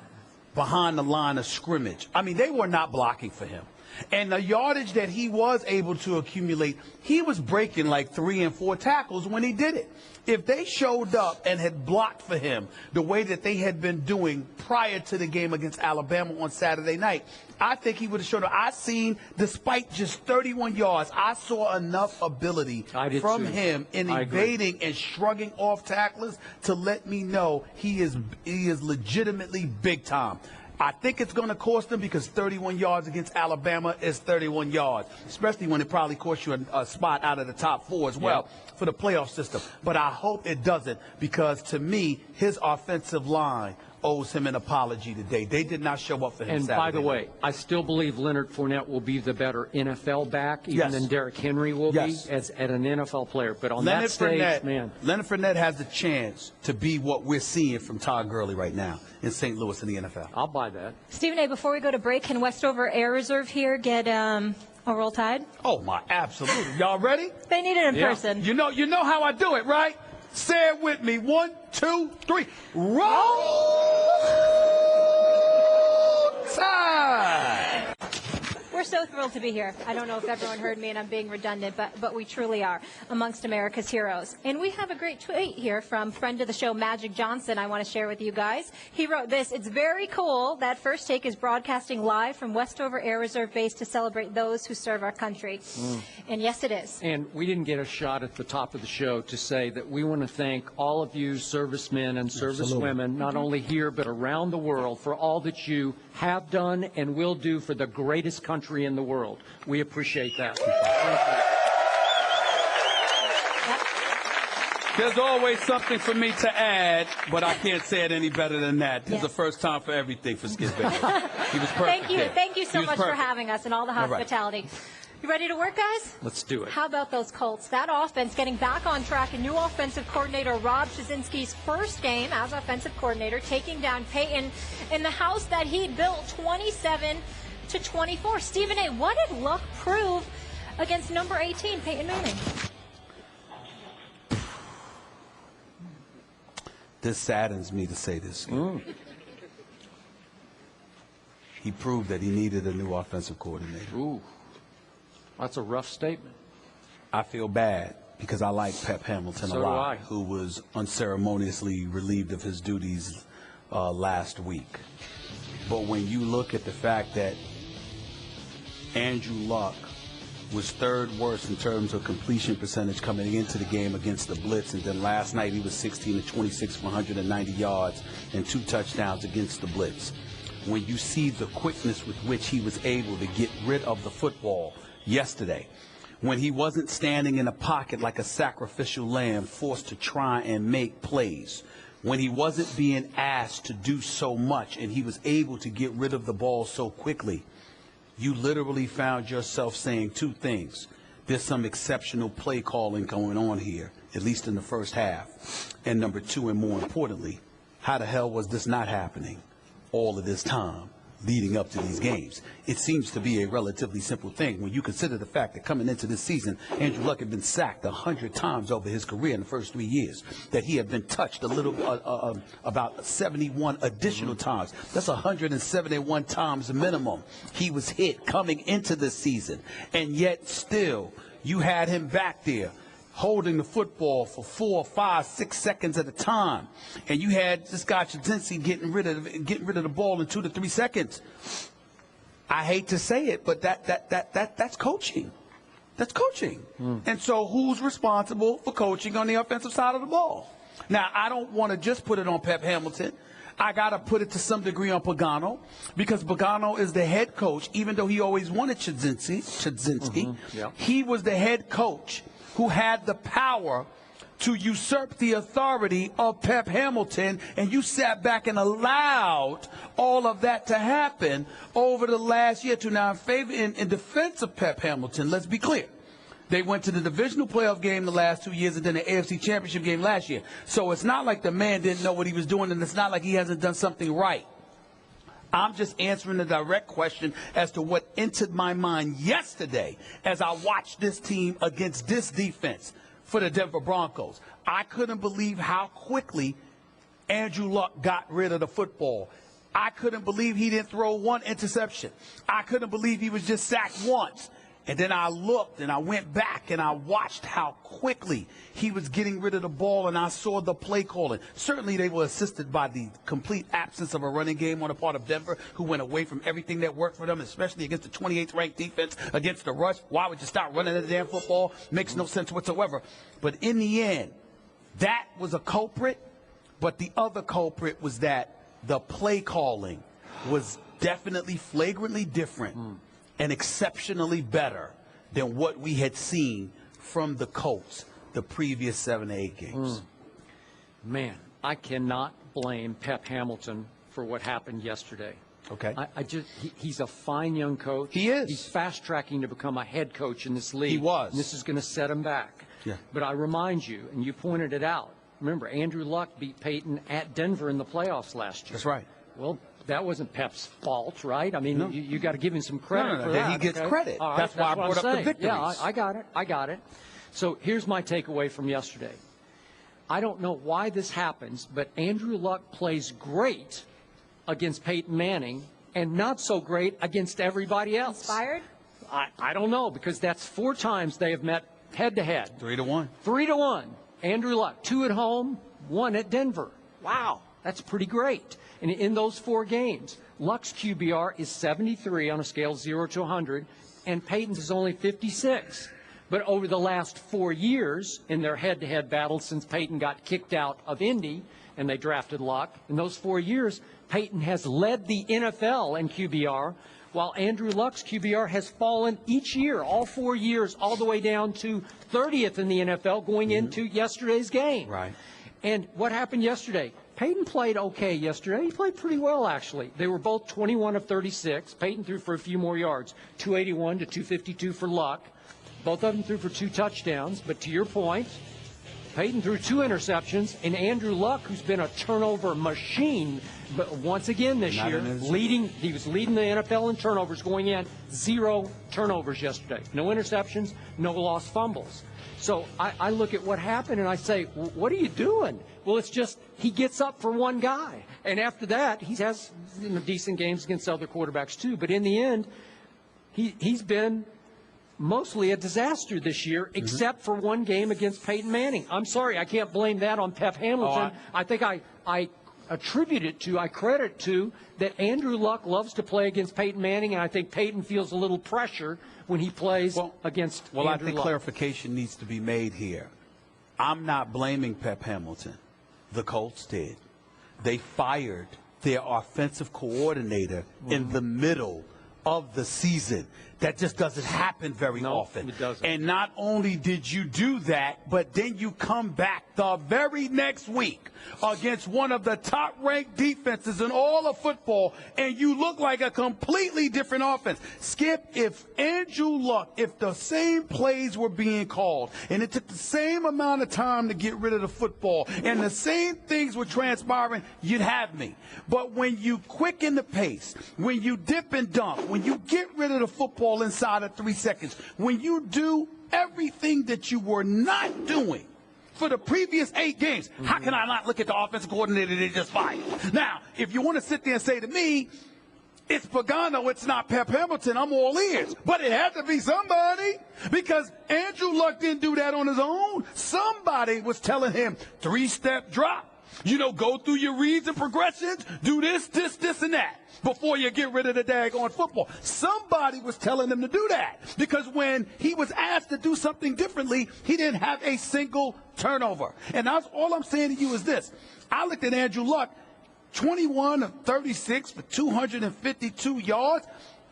behind the line of scrimmage. I mean, they were not blocking for him. And the yardage that he was able to accumulate, he was breaking like 3 and 4 tackles when he did it. If they showed up and had blocked for him the way that they had been doing prior to the game against Alabama on Saturday night, I think he would have showed up. I seen, despite just 31 yards, I saw enough ability from him in evading and shrugging off tacklers to let me know he is legitimately big time. I think it's going to cost them because 31 yards against Alabama is 31 yards, especially when it probably costs you a spot out of the top 4 as well for the playoff system. But I hope it doesn't, because to me, his offensive line owes him an apology today. They did not show up for him. And Saturday by the way, night. I still believe Leonard Fournette will be the better NFL back, even Yes. than Derrick Henry will Yes. be as an NFL player. But on Leonard that stage, man. Leonard Fournette has the chance to be what we're seeing from Todd Gurley right now in St. Louis in the NFL. I'll buy that. Stephen A., before we go to break, can Westover Air Reserve here get a Roll Tide? Oh, my, absolutely. Y'all ready? They need it in person. You know how I do it, right? Say it with me. 1, 2, 3. Roll Tide! We're so thrilled to be here. I don't know if everyone heard me and I'm being redundant, but we truly are amongst America's heroes. And we have a great tweet here from friend of the show, Magic Johnson, I want to share with you guys. He wrote this: "It's very cool that First Take is broadcasting live from Westover Air Reserve Base to celebrate those who serve our country." And yes, it is. And we didn't get a shot at the top of the show to say that we want to thank all of you servicemen and servicewomen, not only here but around the world, for all that you have done and will do for the greatest country in the world. We appreciate that. There's always something for me to add, but I can't say it any better than that. This is the first time for everything for Skip Bayless. He was perfect. Thank you so He was much for perfect. having us and all the hospitality. You ready to work, guys? Let's do it. How about those Colts? That offense getting back on track. And new offensive coordinator Rob Shazinski's first game as offensive coordinator, taking down Peyton in the house that he built, 27-24. Stephen A., what did luck prove against number 18, Peyton Manning? This saddens me to say this. He proved that he needed a new offensive coordinator. Ooh, that's a rough statement. I feel bad because I like Pep Hamilton So a do lot, I. who was unceremoniously relieved of his duties last week. But when you look at the fact that Andrew Luck was third worst in terms of completion percentage coming into the game against the blitz, and then last night he was 16-26 for 190 yards and 2 touchdowns against the blitz. When you see the quickness with which he was able to get rid of the football yesterday, when he wasn't standing in a pocket like a sacrificial lamb forced to try and make plays, when he wasn't being asked to do so much and he was able to get rid of the ball so quickly, you literally found yourself saying 2 things. There's some exceptional play calling going on here, at least in the first half. And number 2, and more importantly, how the hell was this not happening all of this time leading up to these games? It seems to be a relatively simple thing when you consider the fact that coming into this season, Andrew Luck had been sacked 100 times over his career in the first 3 years, that he had been touched about 71 additional times. That's 171 times minimum he was hit coming into this season. And yet still, you had him back there holding the football for 4, 5, 6 seconds at a time, and you had this guy Shazinski getting rid of the ball in 2 to 3 seconds. I hate to say it, but that's coaching. That's coaching. And so, who's responsible for coaching on the offensive side of the ball? Now, I don't want to just put it on Pep Hamilton. I got to put it to some degree on Pagano, because Pagano is the head coach, even though he always wanted Shazinski. He was the head coach who had the power to usurp the authority of Pep Hamilton, and you sat back and allowed all of that to happen over the last year. Now, in defense of Pep Hamilton, let's be clear. They went to the divisional playoff game the last 2 years and then the AFC championship game last year. So it's not like the man didn't know what he was doing, and it's not like he hasn't done something right. I'm just answering the direct question as to what entered my mind yesterday as I watched this team against this defense for the Denver Broncos. I couldn't believe how quickly Andrew Luck got rid of the football. I couldn't believe he didn't throw 1 interception. I couldn't believe he was just sacked once. And then I looked and I went back and I watched how quickly he was getting rid of the ball, and I saw the play calling. Certainly they were assisted by the complete absence of a running game on the part of Denver, who went away from everything that worked for them, especially against the 28th ranked defense against the rush. Why would you stop running the damn football? Makes no sense whatsoever. But in the end, that was a culprit, but the other culprit was that the play calling was definitely flagrantly different and exceptionally better than what we had seen from the Colts the previous 7 to 8 games. Man, I cannot blame Pep Hamilton for what happened yesterday. Okay. He's a fine young coach. He is. He's fast-tracking to become a head coach in this league. He was. And this is going to set him back. Yeah. But I remind you, and you pointed it out, remember, Andrew Luck beat Peyton at Denver in the playoffs last year. That's right. Well, that wasn't Pep's fault, right? I mean, you got to give him some credit No, for that. He gets credit. All right, that's why I brought what up I'm the saying. victories. Yeah, I got it. So here's my takeaway from yesterday. I don't know why this happens, but Andrew Luck plays great against Peyton Manning and not so great against everybody else. Inspired? I don't know, because that's 4 times they have met head-to-head. 3-1. 3-1. Andrew Luck, 2 at home, 1 at Denver. Wow, that's pretty great. And in those 4 games, Luck's QBR is 73 on a scale of 0 to 100, and Peyton's is only 56. But over the last 4 years, in their head-to-head battles since Peyton got kicked out of Indy and they drafted Luck, in those 4 years, Peyton has led the NFL in QBR, while Andrew Luck's QBR has fallen each year, all 4 years, all the way down to 30th in the NFL going into yesterday's game. Right. And what happened yesterday? Peyton played okay yesterday. He played pretty well, actually. They were both 21 of 36. Peyton threw for a few more yards, 281 to 252 for Luck. Both of them threw for 2 touchdowns. But to your point, Peyton threw 2 interceptions, and Andrew Luck, who's been a turnover machine, but once again this year, he was leading the NFL in turnovers going in, 0 turnovers yesterday. No interceptions, no lost fumbles. So I look at what happened and I say, what are you doing? Well, it's just he gets up for one guy. And after that, he has decent games against other quarterbacks too. But in the end, he's been mostly a disaster this year, except for one game against Peyton Manning. I'm sorry, I can't blame that on Pep Hamilton. I think I credit to that Andrew Luck loves to play against Peyton Manning, and I think Peyton feels a little pressure when he plays against Andrew Luck. I think clarification needs to be made here. I'm not blaming Pep Hamilton. The Colts did. They fired their offensive coordinator in the middle of the season. That just doesn't happen very often. It doesn't. And not only did you do that, but then you come back the very next week against one of the top-ranked defenses in all of football, and you look like a completely different offense. Skip, if Andrew Luck, if the same plays were being called, and it took the same amount of time to get rid of the football, and the same things were transpiring, you'd have me. But when you quicken the pace, when you dip and dunk, when you get rid of the football inside of 3 seconds, when you do everything that you were not doing for the previous 8 games, how can I not look at the offensive coordinator they just fired? Now, if you want to sit there and say to me, it's Pagano, it's not Pep Hamilton, I'm all ears. But it had to be somebody, because Andrew Luck didn't do that on his own. Somebody was telling him, 3-step drop. Go through your reads and progressions, do this, and that before you get rid of the daggone football. Somebody was telling him to do that, because when he was asked to do something differently, he didn't have a single turnover. And all I'm saying to you is this. I looked at Andrew Luck, 21 of 36 for 252 yards.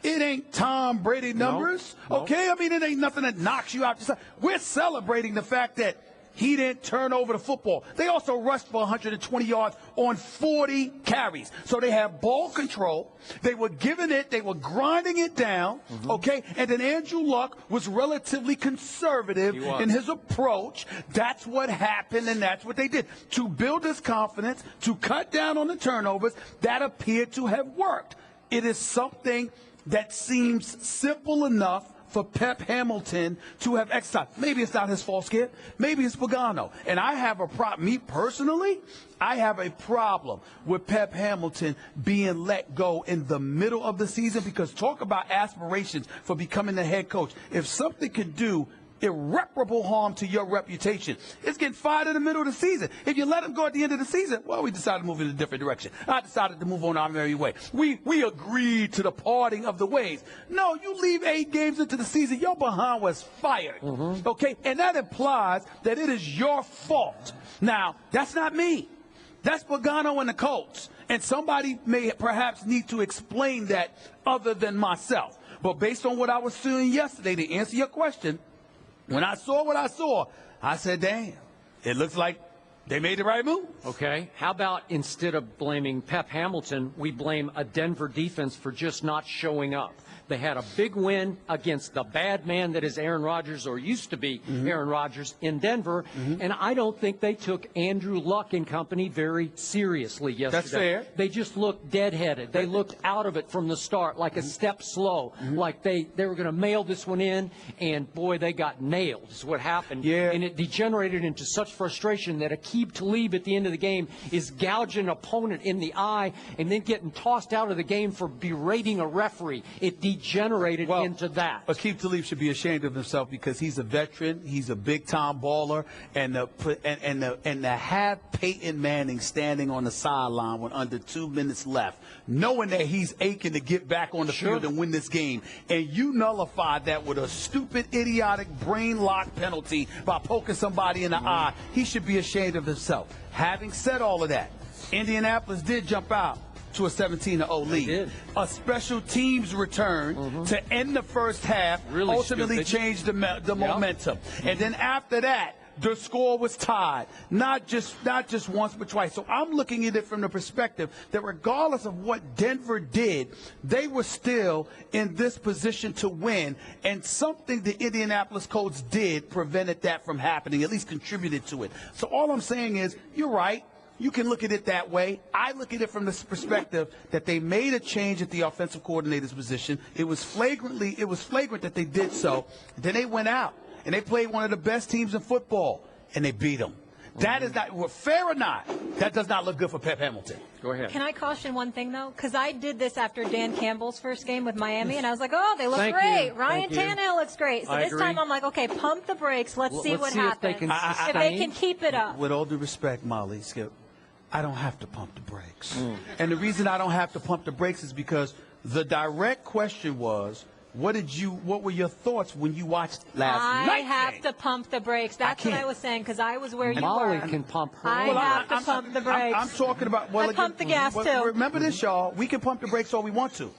It ain't Tom Brady numbers, okay? I mean, it ain't nothing that knocks you out. We're celebrating the fact that he didn't turn over the football. They also rushed for 120 yards on 40 carries. So they had ball control. They were giving it. They were grinding it down, okay? And then Andrew Luck was relatively conservative in his approach. That's what happened, and that's what they did. To build his confidence, to cut down on the turnovers, that appeared to have worked. It is something that seems simple enough for Pep Hamilton to have exercised. Maybe it's not his fault, Skip. Maybe it's Pagano. And I have a problem. Me personally, I have a problem with Pep Hamilton being let go in the middle of the season, because talk about aspirations for becoming the head coach. If something could do irreparable harm to your reputation, it's getting fired in the middle of the season. If you let him go at the end of the season, well, we decided to move in a different direction. I decided to move on our merry way. We agreed to the parting of the ways. No, you leave 8 games into the season, your behind was fired. Okay? And that implies that it is your fault. Now, that's not me. That's Pagano and the Colts. And somebody may perhaps need to explain that other than myself. But based on what I was seeing yesterday, to answer your question, when I saw what I saw, I said, damn, it looks like they made the right move. Okay. How about instead of blaming Pep Hamilton, we blame a Denver defense for just not showing up? They had a big win against the bad man that is Aaron Rodgers, or used to be Aaron Rodgers, in Denver. And I don't think they took Andrew Luck and company very seriously yesterday. That's fair. They just looked deadheaded. They looked out of it from the start, like a step slow, like they were going to mail this one in, and boy, they got nailed is what happened. Yeah. And it degenerated into such frustration that Aqib Talib at the end of the game is gouging an opponent in the eye and then getting tossed out of the game for berating a referee. It degenerated into that. Aqib Talib should be ashamed of himself because he's a veteran, he's a big-time baller, and to have Peyton Manning standing on the sideline with under 2 minutes left, knowing that he's aching to get back on the field and win this game, and you nullify that with a stupid, idiotic, brain-lock penalty by poking somebody in the eye, he should be ashamed of himself. Having said all of that, Indianapolis did jump out to a 17-0 lead. A special teams return to end the first half, ultimately changed the momentum. And then after that, the score was tied, not just once but twice. So I'm looking at it from the perspective that regardless of what Denver did, they were still in this position to win, and something the Indianapolis Colts did prevented that from happening, at least contributed to it. So all I'm saying is, you're right. You can look at it that way. I look at it from this perspective that they made a change at the offensive coordinator's position. It was flagrant that they did so. Then they went out and they played one of the best teams in football and they beat them. That is not, fair or not, that does not look good for Pep Hamilton. Go ahead. Can I caution one thing, though? Because I did this after Dan Campbell's first game with Miami, and I was like, oh, they look Thank great. you. Ryan Tannehill looks great. So this time I'm like, okay, pump the brakes. Let's see what happens. If they can keep it up. With all due respect, Molly, Skip, I don't have to pump the brakes. And the reason I don't have to pump the brakes is because the direct question was, what were your thoughts when you watched last night? I have to pump the brakes. That's what I was saying, because I was where you Molly were. can pump her. I have to pump the brakes. I'm talking about. I pump the gas, too. Remember this, y'all. We can pump the brakes all we want to.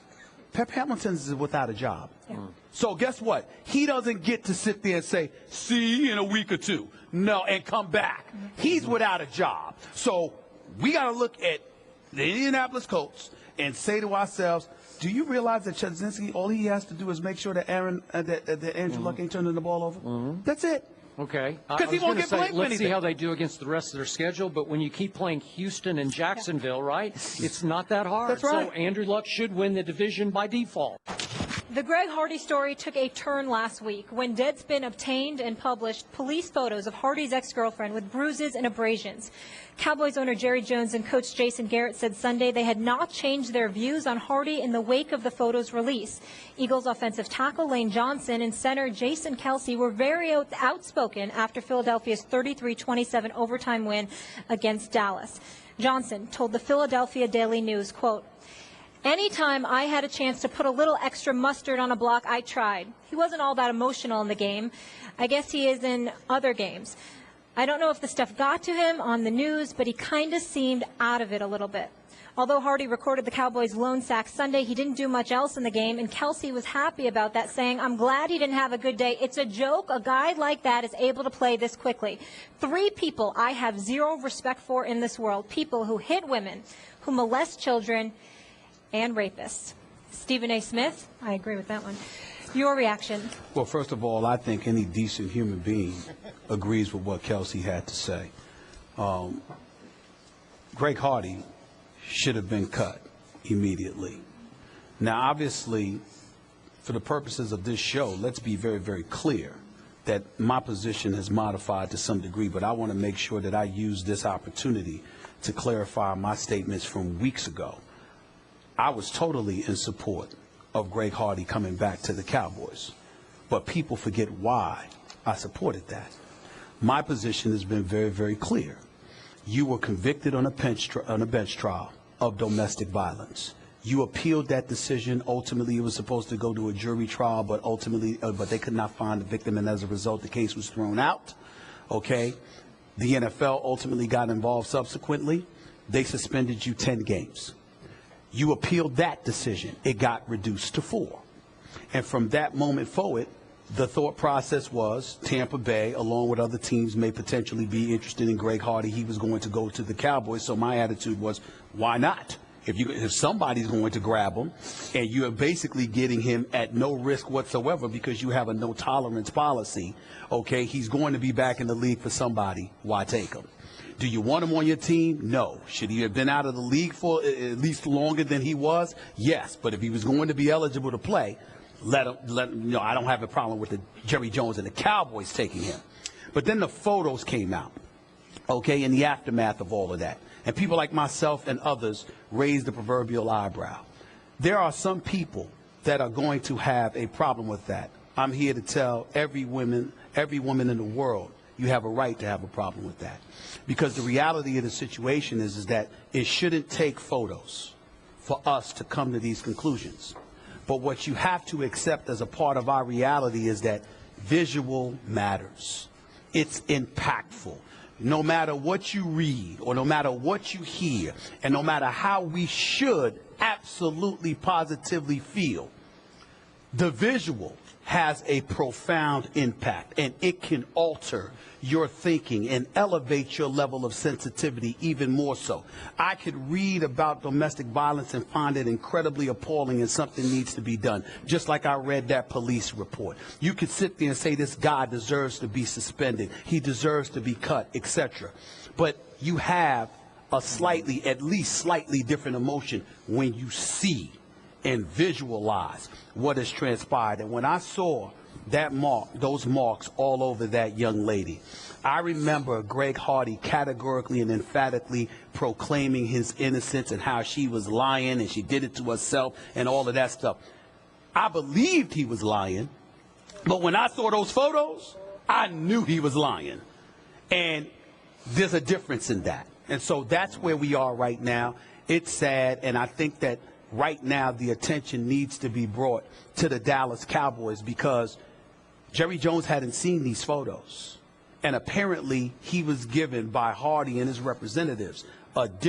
Pep Hamilton is without a job. So guess what? He doesn't get to sit there and say, see in a week or two. No, and come back. He's without a job. So we got to look at the Indianapolis Colts and say to ourselves, do you realize that Chudzinski, all he has to do is make sure that that Andrew Luck ain't turning the ball over? That's it. Okay. Because he won't get blamed for anything. Let's see how they do against the rest of their schedule. But when you keep playing Houston and Jacksonville, right, it's not that hard. That's right. So Andrew Luck should win the division by default. The Greg Hardy story took a turn last week when Deadspin obtained and published police photos of Hardy's ex-girlfriend with bruises and abrasions. Cowboys owner Jerry Jones and coach Jason Garrett said Sunday they had not changed their views on Hardy in the wake of the photos' release. Eagles offensive tackle Lane Johnson and center Jason Kelsey were very outspoken after Philadelphia's 33-27 overtime win against Dallas. Johnson told the Philadelphia Daily News, quote, anytime I had a chance to put a little extra mustard on a block, I tried. He wasn't all that emotional in the game. I guess he is in other games. I don't know if the stuff got to him on the news, but he kind of seemed out of it a little bit. Although Hardy recorded the Cowboys' lone sack Sunday, he didn't do much else in the game, and Kelsey was happy about that, saying, I'm glad he didn't have a good day. It's a joke a guy like that is able to play this quickly. 3 people I have zero respect for in this world, people who hit women, who molest children, and rapists. Stephen A. Smith, I agree with that one. Your reaction? Well, first of all, I think any decent human being agrees with what Kelsey had to say. Greg Hardy should have been cut immediately. Now, obviously, for the purposes of this show, let's be very, very clear that my position has modified to some degree, but I want to make sure that I use this opportunity to clarify my statements from weeks ago. I was totally in support of Greg Hardy coming back to the Cowboys, but people forget why I supported that. My position has been very, very clear. You were convicted on a bench trial of domestic violence. You appealed that decision. Ultimately, it was supposed to go to a jury trial, but they could not find the victim, and as a result, the case was thrown out. Okay, the NFL ultimately got involved subsequently. They suspended you 10 games. You appealed that decision. It got reduced to 4. And from that moment forward, the thought process was Tampa Bay, along with other teams, may potentially be interested in Greg Hardy. He was going to go to the Cowboys. So my attitude was, why not? If somebody's going to grab him, and you are basically getting him at no risk whatsoever because you have a no tolerance policy, okay, he's going to be back in the league for somebody. Why take him? Do you want him on your team? No. Should he have been out of the league for at least longer than he was? Yes. But if he was going to be eligible to play, let him, I don't have a problem with the Jerry Jones and the Cowboys taking him. But then the photos came out, okay, in the aftermath of all of that. And people like myself and others raised the proverbial eyebrow. There are some people that are going to have a problem with that. I'm here to tell every woman in the world, you have a right to have a problem with that. Because the reality of the situation is that it shouldn't take photos for us to come to these conclusions. But what you have to accept as a part of our reality is that visual matters. It's impactful. No matter what you read or no matter what you hear and no matter how we should absolutely positively feel, the visual has a profound impact, and it can alter your thinking and elevate your level of sensitivity even more so. I could read about domestic violence and find it incredibly appalling and something needs to be done, just like I read that police report. You could sit there and say this guy deserves to be suspended, he deserves to be cut, etc. But you have a at least slightly different emotion when you see and visualize what has transpired. And when I saw those marks all over that young lady, I remember Greg Hardy categorically and emphatically proclaiming his innocence and how she was lying and she did it to herself and all of that stuff. I believed he was lying, but when I saw those photos, I knew he was lying. And there's a difference in that. And so that's where we are right now. It's sad, and I think that right now the attention needs to be brought to the Dallas Cowboys because Jerry Jones hadn't seen these photos. And apparently he was given by Hardy and his representatives at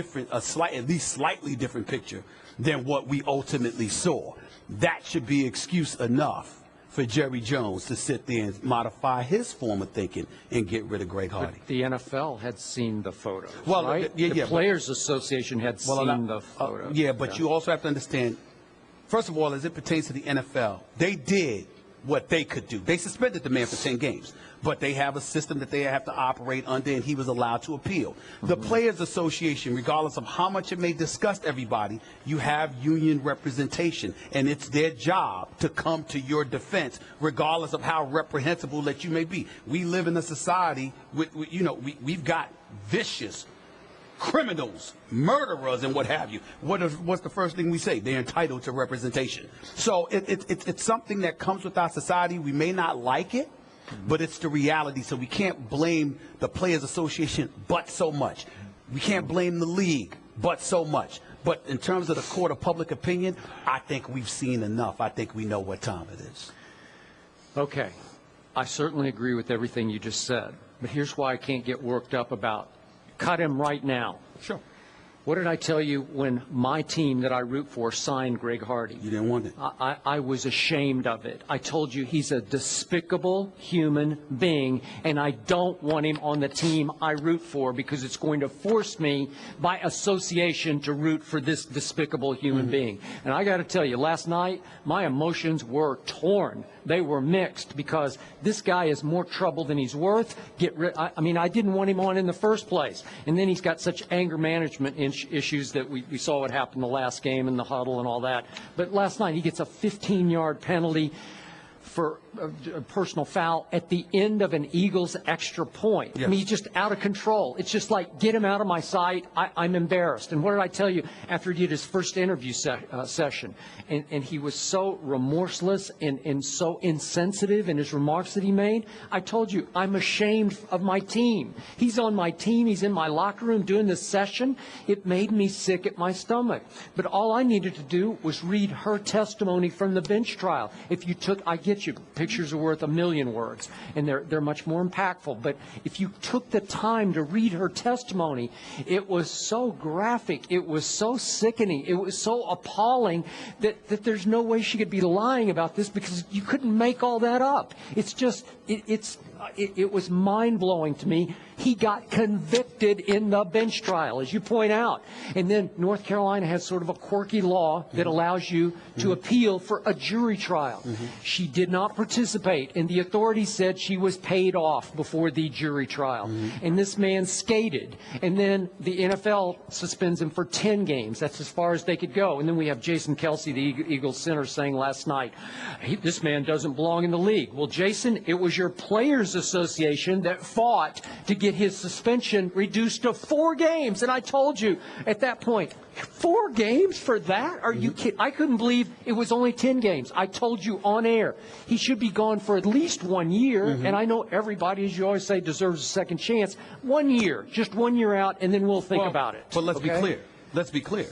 least slightly different picture than what we ultimately saw. That should be excuse enough for Jerry Jones to sit there and modify his form of thinking and get rid of Greg Hardy. But the NFL had seen the photos, well, right? The Players Association had seen the photos. But you also have to understand, first of all, as it pertains to the NFL, they did what they could do. They suspended the man for 10 games, but they have a system that they have to operate under, and he was allowed to appeal. The Players Association, regardless of how much it may disgust everybody, you have union representation, and it's their job to come to your defense, regardless of how reprehensible that you may be. We live in a society we've got vicious criminals, murderers, and what have you. What's the first thing we say? They're entitled to representation. So it's something that comes with our society. We may not like it, but it's the reality. So we can't blame the Players Association but so much. We can't blame the league but so much. But in terms of the court of public opinion, I think we've seen enough. I think we know what time it is. Okay. I certainly agree with everything you just said. But here's why I can't get worked up about cut him right now. Sure. What did I tell you when my team that I root for signed Greg Hardy? You didn't want it. I was ashamed of it. I told you he's a despicable human being, and I don't want him on the team I root for because it's going to force me by association to root for this despicable human being. And I got to tell you, last night, my emotions were torn. They were mixed because this guy is more trouble than he's worth. I didn't want him on in the first place. And then he's got such anger management issues that we saw what happened the last game in the huddle and all that. But last night he gets a 15-yard penalty for a personal foul at the end of an Eagles extra point. Yes. I mean, he's just out of control. It's just like, get him out of my sight. I'm embarrassed. And what did I tell you after he did his first interview session? And he was so remorseless and so insensitive in his remarks that he made. I told you, I'm ashamed of my team. He's on my team. He's in my locker room doing this session. It made me sick at my stomach. But all I needed to do was read her testimony from the bench trial. I get get you. Pictures are worth 1,000,000 words, and they're much more impactful. But if you took the time to read her testimony, it was so graphic, it was so sickening, it was so appalling that there's no way she could be lying about this, because you couldn't make all that up. It's just, it was mind-blowing to me. He got convicted in the bench trial, as you point out. And then North Carolina has sort of a quirky law that allows you to appeal for a jury trial. She did not participate, and the authorities said she was paid off before the jury trial. And this man skated, and then the NFL suspends him for 10 games. That's as far as they could go. And then we have Jason Kelsey, the Eagles center, saying last night, this man doesn't belong in the league. Well, Jason, it was your Players Association that fought to get his suspension reduced to 4 games. And I told you at that point, 4 games for that? Are you kidding? I couldn't believe it was only 10 games. I told you on air, he should be gone for at least 1 year. And I know everybody, as you always say, deserves a second chance. 1 year, just 1 year out, and then we'll think about it. But let's be clear. Let's be clear.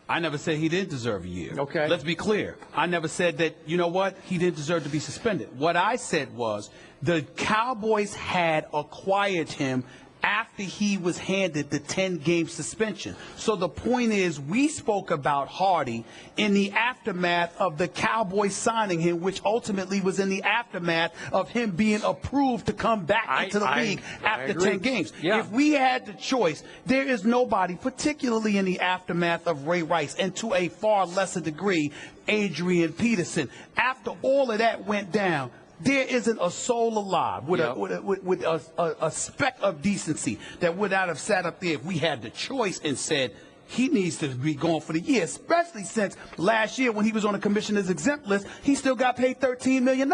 I never said he didn't deserve a year. Okay. Let's be clear. I never said that, you know what, he didn't deserve to be suspended. What I said was the Cowboys had acquired him after he was handed the 10-game suspension. So the point is, we spoke about Hardy in the aftermath of the Cowboys signing him, which ultimately was in the aftermath of him being approved to come back into the league after 10 games. Yeah. If we had the choice, there is nobody, particularly in the aftermath of Ray Rice, and to a far lesser degree, Adrian Peterson. After all of that went down, there isn't a soul alive with a speck of decency that would not have sat up there if we had the choice and said he needs to be gone for the year, especially since last year when he was on the commissioner's exempt list, he still got paid $13 million.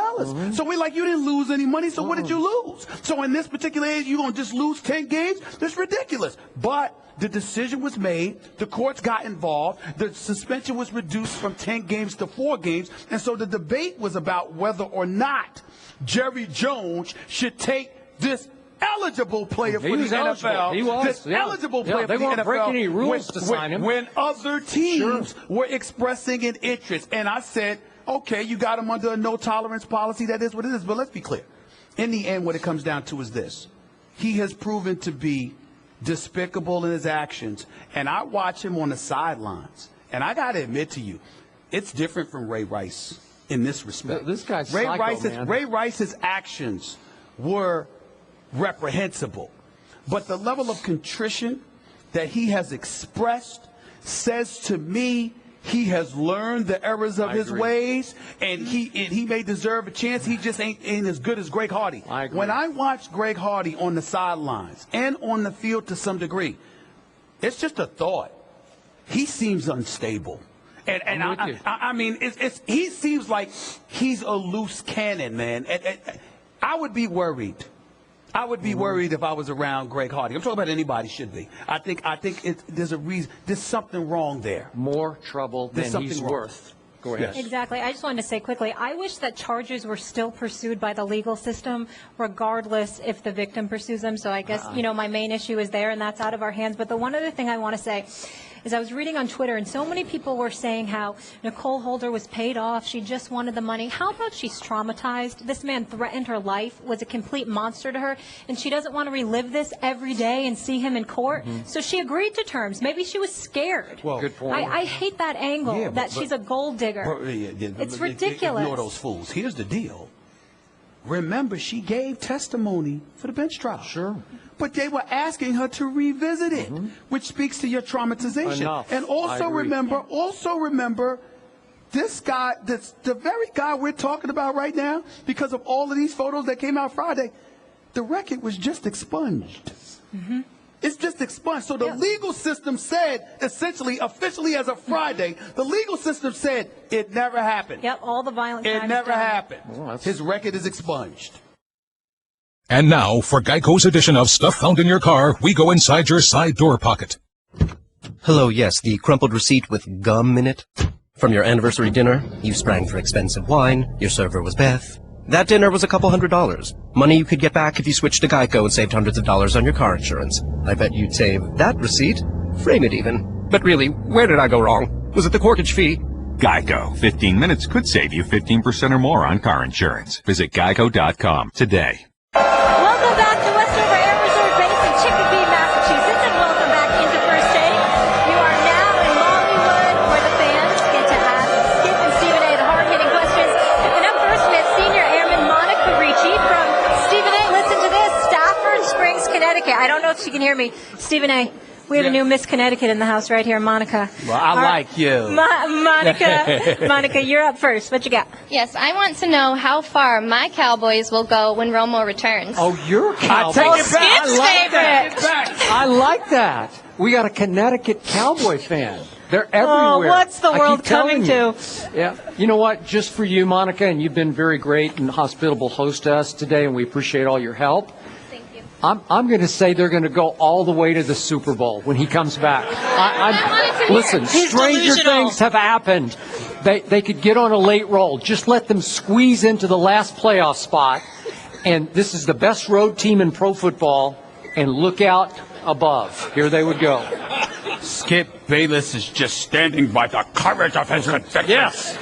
So we're like, you didn't lose any money, so what did you lose? So in this particular age, you're going to just lose 10 games? That's ridiculous. But the decision was made. The courts got involved. The suspension was reduced from 10 games to 4 games. And so the debate was about whether or not Jerry Jones should take this eligible player for the NFL. He was. This eligible player for the NFL. They weren't breaking any rules to sign him. When other teams were expressing an interest. And I said, okay, you got him under a no-tolerance policy. That is what it is. But let's be clear. In the end, what it comes down to is this. He has proven to be despicable in his actions, and I watch him on the sidelines, and I got to admit to you, it's different from Ray Rice in this respect. This guy's Ray psycho, man. Ray Rice's actions were reprehensible, but the level of contrition that he has expressed says to me he has learned the errors of his ways, and he may deserve a chance. He just ain't as good as Greg Hardy. When I watch Greg Hardy on the sidelines and on the field to some degree, it's just a thought. He seems unstable. And I mean, he seems like he's a loose cannon, man. I would be worried. I would be worried if I was around Greg Hardy. I'm talking about anybody should be. I think there's a reason. There's something wrong there. More trouble than he's worth. Go ahead. Yes. Exactly. I just wanted to say quickly, I wish that charges were still pursued by the legal system, regardless if the victim pursues them. So I guess, my main issue is there, and that's out of our hands. But the one other thing I want to say is I was reading on Twitter, and so many people were saying how Nicole Holder was paid off. She just wanted the money. How about she's traumatized? This man threatened her life, was a complete monster to her, and she doesn't want to relive this every day and see him in court. So she agreed to terms. Maybe she was scared. Well, good point. I hate that angle, that she's a gold digger. It's ridiculous. Ignore those fools. Here's the deal. Remember, she gave testimony for the bench trial. Sure. But they were asking her to revisit it, which speaks to your traumatization. Enough. And also remember, this guy, the very guy we're talking about right now, because of all of these photos that came out Friday, the record was just expunged. It's just expunged. So the legal system said, essentially, officially as of Friday, the legal system said it never happened. Yep, all the violent crimes It never done. happened. His record is expunged. And now, for Geico's edition of Stuff Found in Your Car, we go inside your side door pocket. Hello, yes, the crumpled receipt with gum in it. From your anniversary dinner, you sprang for expensive wine, your server was Beth. That dinner was a couple $100. Money you could get back if you switched to Geico and saved hundreds of dollars on your car insurance. I bet you'd save that receipt. Frame it even. But really, where did I go wrong? Was it the corkage fee? Geico. 15 minutes could save you 15% or more on car insurance. Visit geico.com today. Welcome back to Westover Air Reserve Base in Chicopee, Massachusetts, and welcome back into First Take. You are now in Mollywood, where the fans get to ask Skip and Stephen A. the hard-hitting questions. And up first, we have Senior Airman Monica Ricci from Stephen A. Listen to this, Stafford Springs, Connecticut. I don't know if she can hear me. Stephen A., we have a new Miss Connecticut in the house right here, Monica. Well, I like you. Monica, you're up first. What you got? Yes, I want to know how far my Cowboys will go when Romo returns. Oh, you're a Cowboy. I take it back. Skip's favorite. I like that. We got a Connecticut Cowboy fan. They're everywhere. Oh, what's the world coming to? Yeah. You know what? Just for you, Monica, and you've been very great and hospitable host to us today, and we appreciate all your help. I'm going to say they're going to go all the way to the Super Bowl when he comes back. Listen, stranger things have happened. They could get on a late roll. Just let them squeeze into the last playoff spot. And this is the best road team in pro football. And look out above. Here they would go. Skip Bayless is just standing by the courage of his convictions. Yes.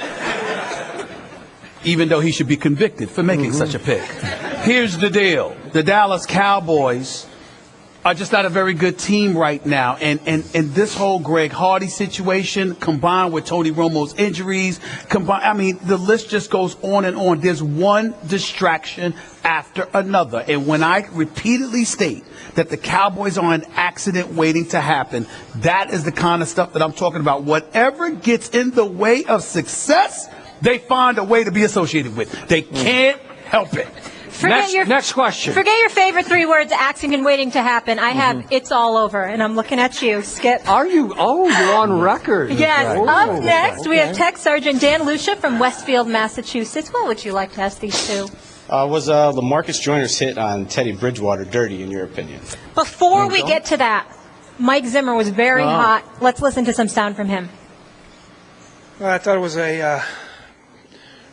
Even though he should be convicted for making such a pick. Here's the deal. The Dallas Cowboys are just not a very good team right now. And this whole Greg Hardy situation combined with Tony Romo's injuries, the list just goes on and on. There's one distraction after another. And when I repeatedly state that the Cowboys are an accident waiting to happen, that is the kind of stuff that I'm talking about. Whatever gets in the way of success, they find a way to be associated with. They can't help it. Next question. Forget your favorite 3 words, accident waiting to happen. I have it's all over, and I'm looking at you, Skip. Are you? Oh, you're on record. Yes. Up next, we have Tech Sergeant Dan Lucia from Westfield, Massachusetts. What would you like to ask these two? Was LaMarcus Joyner's hit on Teddy Bridgewater dirty, in your opinion? Before we get to that, Mike Zimmer was very hot. Let's listen to some sound from him. Well, I thought it was a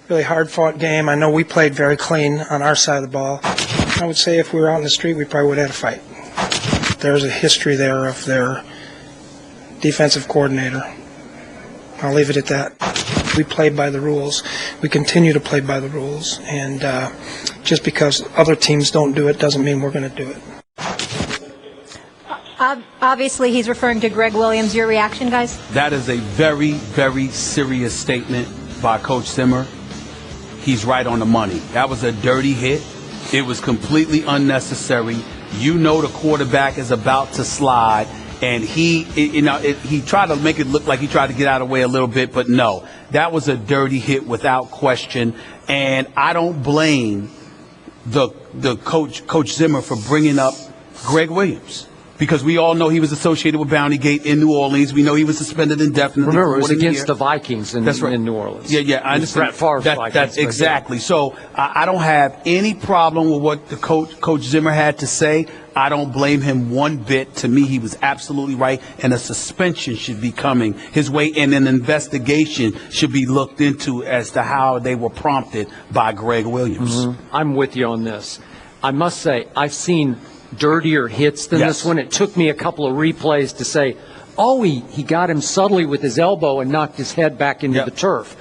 really hard-fought game. I know we played very clean on our side of the ball. I would say if we were out in the street, we probably would have had a fight. There's a history there of their defensive coordinator. I'll leave it at that. We played by the rules. We continue to play by the rules. And just because other teams don't do it doesn't mean we're going to do it. Obviously, he's referring to Greg Williams. Your reaction, guys? That is a very, very serious statement by Coach Zimmer. He's right on the money. That was a dirty hit. It was completely unnecessary. You know the quarterback is about to slide, and he tried to make it look like he tried to get out of the way a little bit, but no. That was a dirty hit without question, and I don't blame the Coach Zimmer for bringing up Greg Williams. Because we all know he was associated with Bounty Gate in New Orleans. We know he was suspended indefinitely. Remember, it was against the Vikings in New Orleans. Yeah, I understand. Brett Favre's Vikings. That's exactly. So I don't have any problem with what the Coach Zimmer had to say. I don't blame him one bit. To me, he was absolutely right, and a suspension should be coming his way, and an investigation should be looked into as to how they were prompted by Greg Williams. I'm with you on this. I must say, I've seen dirtier hits than this one. It took me a couple of replays to say, he got him subtly with his elbow and knocked his head back into the turf.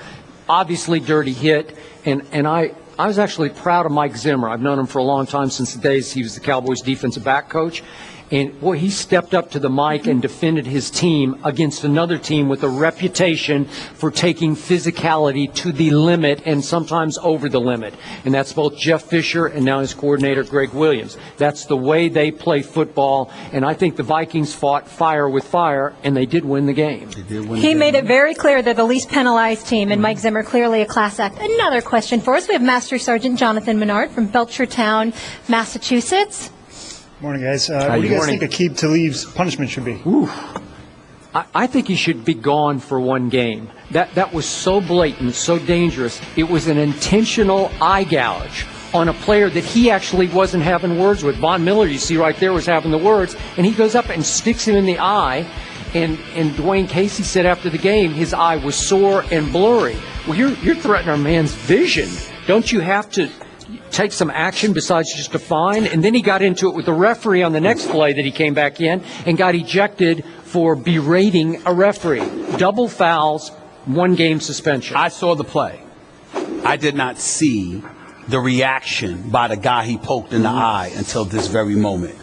Obviously dirty hit, and I was actually proud of Mike Zimmer. I've known him for a long time, since the days he was the Cowboys defensive back coach. And, boy, he stepped up to the mic and defended his team against another team with a reputation for taking physicality to the limit and sometimes over the limit. And that's both Jeff Fisher and now his coordinator, Greg Williams. That's the way they play football. And I think the Vikings fought fire with fire, and they did win the game. He made it very clear they're the least penalized team, and Mike Zimmer clearly a class act. Another question for us. We have Master Sergeant Jonathan Menard from Belchertown, Massachusetts. Morning, guys. What do you guys think Aqib Talib's punishment should be? I think he should be gone for one game. That was so blatant, so dangerous. It was an intentional eye gouge on a player that he actually wasn't having words with. Von Miller, you see right there, was having the words, and he goes up and sticks him in the eye. And Dwayne Casey said after the game his eye was sore and blurry. Well, you're threatening a man's vision. Don't you have to take some action besides just a fine? And then he got into it with the referee on the next play that he came back in and got ejected for berating a referee. Double fouls, 1-game suspension. I saw the play. I did not see the reaction by the guy he poked in the eye until this very moment.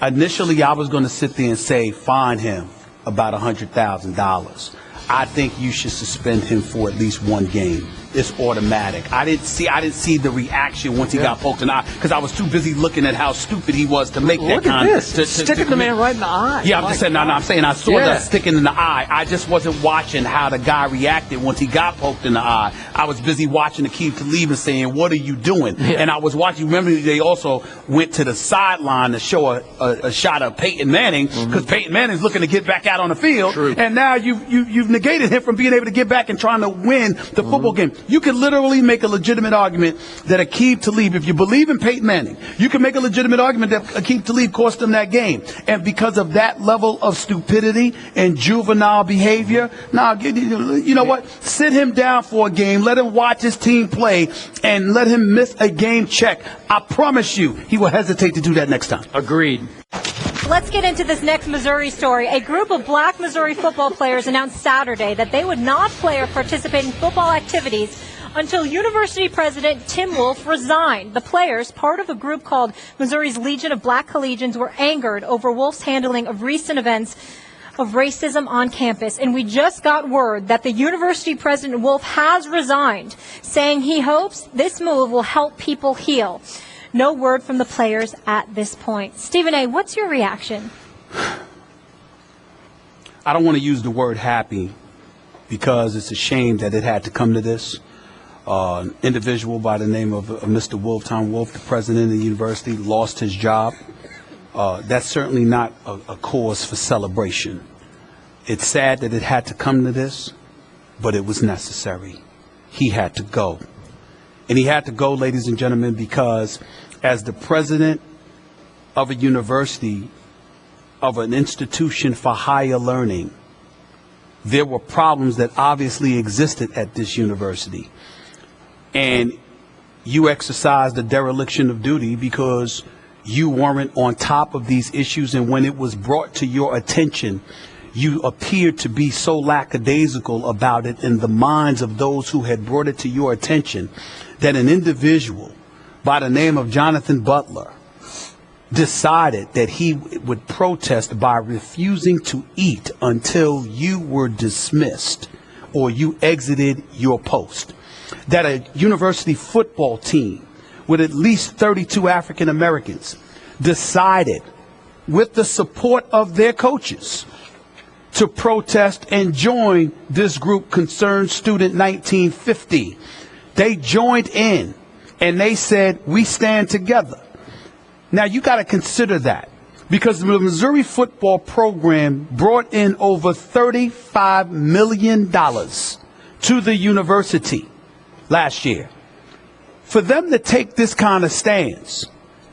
Initially, I was going to sit there and say, fine him about $100,000. I think you should suspend him for at least 1 game. It's automatic. I didn't see the reaction once he got poked in the eye because I was too busy looking at how stupid he was to make that kind of. Sticking the man right in the eye. Yeah, I'm just saying. No, I'm saying I saw that sticking in the eye. I just wasn't watching how the guy reacted once he got poked in the eye. I was busy watching Aqib Talib and saying, "What are you doing?" Yeah. And I was watching. Remember, they also went to the sideline to show a shot of Peyton Manning because Peyton Manning's looking to get back out on the field, and now you've negated him from being able to get back and trying to win the football game. You can literally make a legitimate argument that Aqib Talib, if you believe in Peyton Manning, you can make a legitimate argument that Aqib Talib cost him that game. And because of that level of stupidity and juvenile behavior, you know what? Sit him down for a game, let him watch his team play, and let him miss a game check. I promise you, he will hesitate to do that next time. Agreed. Let's get into this next Missouri story. A group of black Missouri football players announced Saturday that they would not play or participate in football activities until University President Tim Wolf resigned. The players, part of a group called Missouri's Legion of Black Collegians, were angered over Wolf's handling of recent events of racism on campus. And we just got word that the University President Wolf has resigned, saying he hopes this move will help people heal. No word from the players at this point. Stephen A., what's your reaction? I don't want to use the word happy because it's a shame that it had to come to this. An individual by the name of Mr. Wolf, Tom Wolf, the president of the university, lost his job. That's certainly not a cause for celebration. It's sad that it had to come to this, but it was necessary. He had to go. And he had to go, ladies and gentlemen, because as the president of a university, of an institution for higher learning, there were problems that obviously existed at this university. And you exercised a dereliction of duty because you weren't on top of these issues. And when it was brought to your attention, you appeared to be so lackadaisical about it in the minds of those who had brought it to your attention that an individual by the name of Jonathan Butler decided that he would protest by refusing to eat until you were dismissed or you exited your post. That a university football team with at least 32 African Americans decided, with the support of their coaches, to protest and join this group, Concerned Student 1950. They joined in and they said, we stand together. Now you got to consider that because the Missouri football program brought in over $35 million to the university last year. For them to take this kind of stance,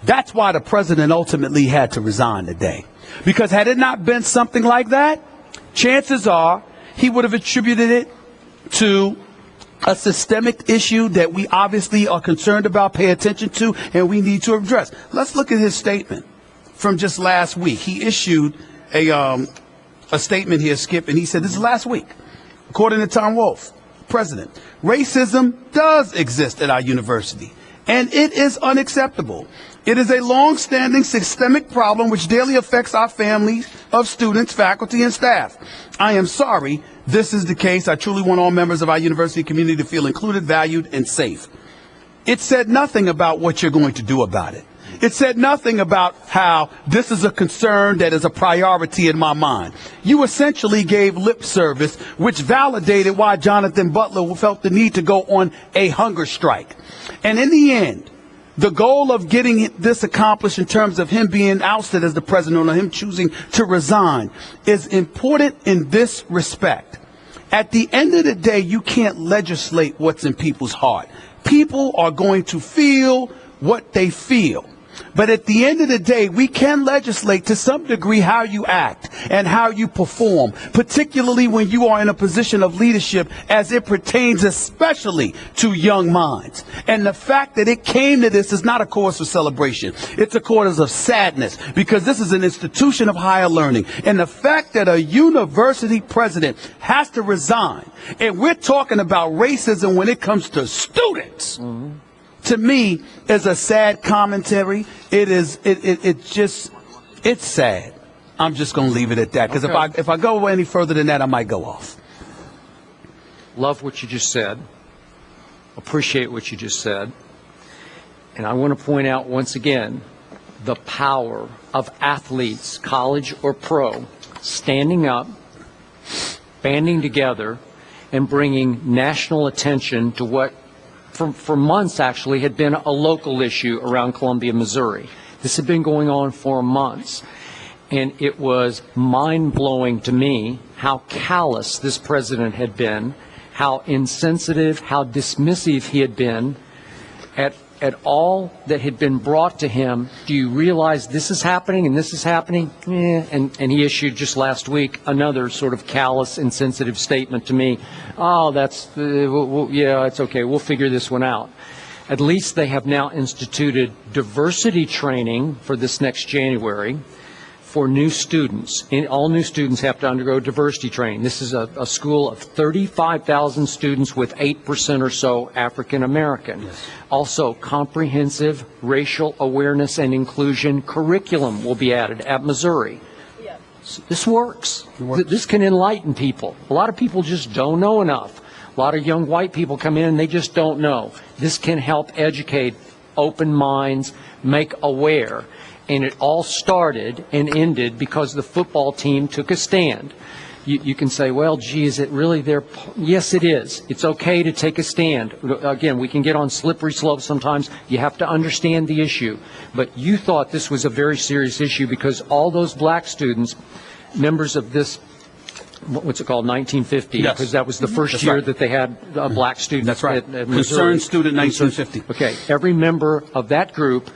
that's why the president ultimately had to resign today. Because had it not been something like that, chances are he would have attributed it to a systemic issue that we obviously are concerned about, pay attention to, and we need to address. Let's look at his statement from just last week. He issued a statement here, Skip, and he said, this is last week, according to Tom Wolf, president, racism does exist at our university, and it is unacceptable. It is a long-standing systemic problem which daily affects our families of students, faculty, and staff. I am sorry this is the case. I truly want all members of our university community to feel included, valued, and safe. It said nothing about what you're going to do about it. It said nothing about how this is a concern that is a priority in my mind. You essentially gave lip service, which validated why Jonathan Butler felt the need to go on a hunger strike. And in the end, the goal of getting this accomplished in terms of him being ousted as the president or him choosing to resign is important in this respect. At the end of the day, you can't legislate what's in people's heart. People are going to feel what they feel. But at the end of the day, we can legislate to some degree how you act. and how you perform, particularly when you are in a position of leadership as it pertains especially to young minds. And the fact that it came to this is not a cause for celebration. It's a cause of sadness, because this is an institution of higher learning. And the fact that a university president has to resign, and we're talking about racism when it comes to students, to me is a sad commentary. It's sad. I'm just going to leave it at that, because if I go any further than that, I might go off. Love what you just said. Appreciate what you just said. And I want to point out once again the power of athletes, college or pro, standing up, banding together, and bringing national attention to what for months actually had been a local issue around Columbia, Missouri. This had been going on for months. And it was mind-blowing to me how callous this president had been, how insensitive, how dismissive he had been at all that had been brought to him. Do you realize this is happening and this is happening? And he issued just last week another sort of callous, insensitive statement to me. Oh, yeah, it's okay. We'll figure this one out. At least they have now instituted diversity training for this next January for new students. All new students have to undergo diversity training. This is a school of 35,000 students with 8% or so African American. Yes. Also, comprehensive racial awareness and inclusion curriculum will be added at Missouri. Yeah. So this works. This can enlighten people. A lot of people just don't know enough. A lot of young white people come in and they just don't know. This can help educate, open minds, make aware. And it all started and ended because the football team took a stand. You can say, well, gee, is it really their... Yes, it is. It's okay to take a stand. Again, we can get on slippery slopes sometimes. You have to understand the issue. But you thought this was a very serious issue because all those black students, members of this, what's it called, 1950? Yes. Because that was the first year that they had black students. That's right. At Concerned Student 1950. Okay. Every member of that group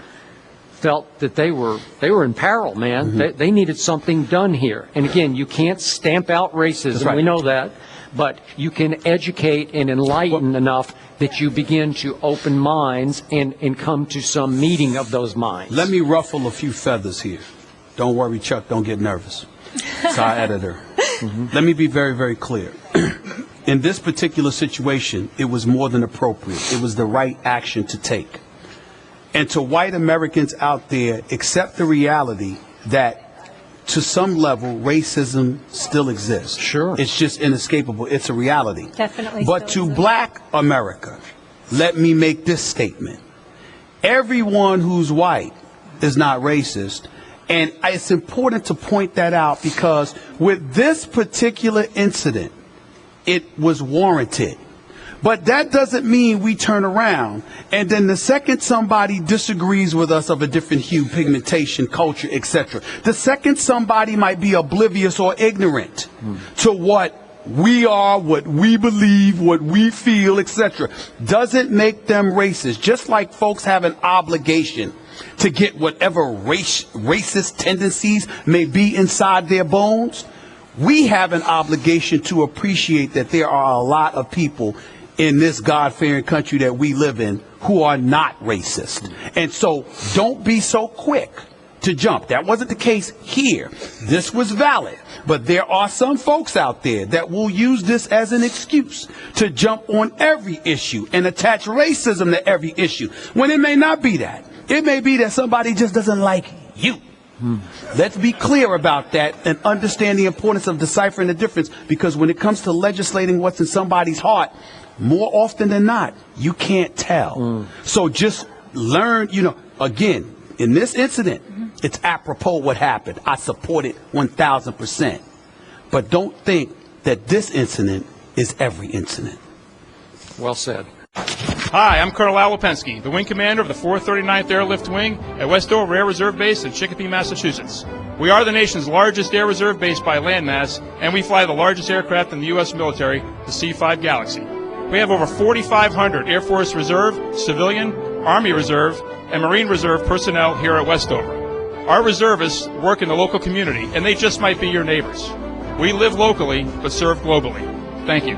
felt that they were in peril, man. They needed something done here. And again, you can't stamp out racism. Right. We know that. But you can educate and enlighten enough that you begin to open minds and come to some meeting of those minds. Let me ruffle a few feathers here. Don't worry, Chuck. Don't get nervous. It's our editor. Let me be very, very clear. In this particular situation, it was more than appropriate. It was the right action to take. And to white Americans out there, accept the reality that to some level, racism still exists. Sure. It's just inescapable. It's a reality. Definitely. But to black America, let me make this statement. Everyone who's white is not racist. And it's important to point that out because with this particular incident, it was warranted. But that doesn't mean we turn around and then the second somebody disagrees with us of a different hue, pigmentation, culture, etc., the second somebody might be oblivious or ignorant to what we are, what we believe, what we feel, etc., doesn't make them racist. Just like folks have an obligation to get whatever racist tendencies may be inside their bones, we have an obligation to appreciate that there are a lot of people in this God-fearing country that we live in who are not racist. And so don't be so quick to jump. That wasn't the case here. This was valid. But there are some folks out there that will use this as an excuse to jump on every issue and attach racism to every issue, when it may not be that. It may be that somebody just doesn't like you. Let's be clear about that and understand the importance of deciphering the difference, because when it comes to legislating what's in somebody's heart, more often than not, you can't tell. So just learn, again, in this incident, it's apropos what happened. I support it 1,000%. But don't think that this incident is every incident. Well said. Hi, I'm Colonel Al Lipensky, the wing commander of the 439th Airlift Wing at Westover Air Reserve Base in Chicopee, Massachusetts. We are the nation's largest air reserve base by landmass, and we fly the largest aircraft in the U.S. military, the C-5 Galaxy. We have over 4,500 Air Force Reserve, Civilian, Army Reserve, and Marine Reserve personnel here at Westover. Our reservists work in the local community, and they just might be your neighbors. We live locally, but serve globally. Thank you.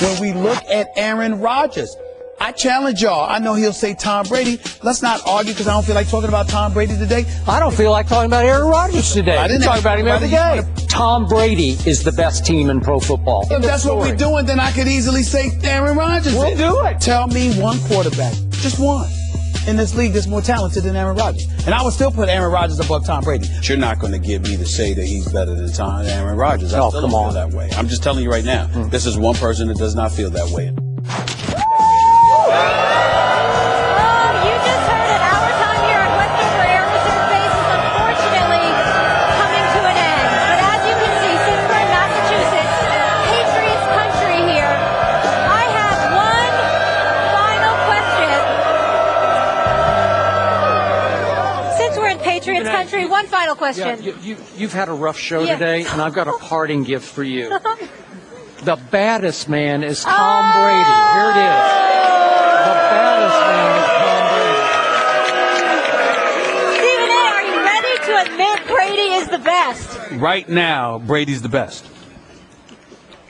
When we look at Aaron Rodgers, I challenge y'all. I know he'll say Tom Brady. Let's not argue because I don't feel like talking about Tom Brady today. I don't feel like talking about Aaron Rodgers today. I didn't talk about him every day. to... Tom Brady is the best team in pro football. If that's what we're doing, then I could easily say Aaron Rodgers. We'll do it. Tell me one quarterback, just one, in this league that's more talented than Aaron Rodgers. And I would still put Aaron Rodgers above Tom Brady. You're not going to get me to say that he's better than Aaron Rodgers. I still don't feel that way. I'm just telling you right now, this is one person that does not feel that way. You just heard it. Our time here at Westover Air Reserve Base is unfortunately coming to an end. But as you can see, since we're in Massachusetts, Patriots country here, I have one final question. Since we're in Patriots country, one final question. Yeah, you've had a rough show today, and I've got a parting gift for you. The baddest man is Tom Brady. Here it is. The baddest man is Tom Brady. Stephen A., are you ready to admit Brady is the best? Right now, Brady's the best.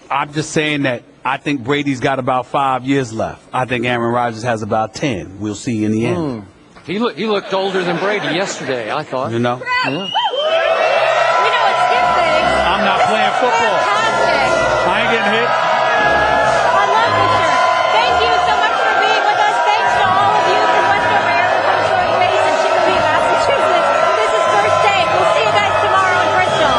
I'm just saying that I think Brady's got about 5 years left. I think Aaron Rodgers has about 10. We'll see in the end. He looked older than Brady yesterday, I thought. You know? Yeah. You know what Skip thinks? I'm not playing football. I ain't getting hit. I love this shirt. Thank you so much for being with us. Thanks to all of you from Westover Air Reserve Base in Chicopee, Massachusetts. This is First Take. We'll see you guys tomorrow in Bristol.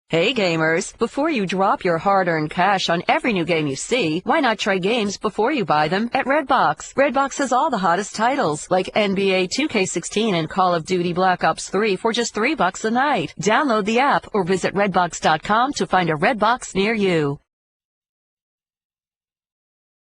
Hey gamers, before you drop your hard-earned cash on every new game you see, why not try games before you buy them at Redbox? Redbox has all the hottest titles, like NBA 2K16 and Call of Duty Black Ops 3 for just $3 a night. Download the app or visit redbox.com to find a Redbox near you.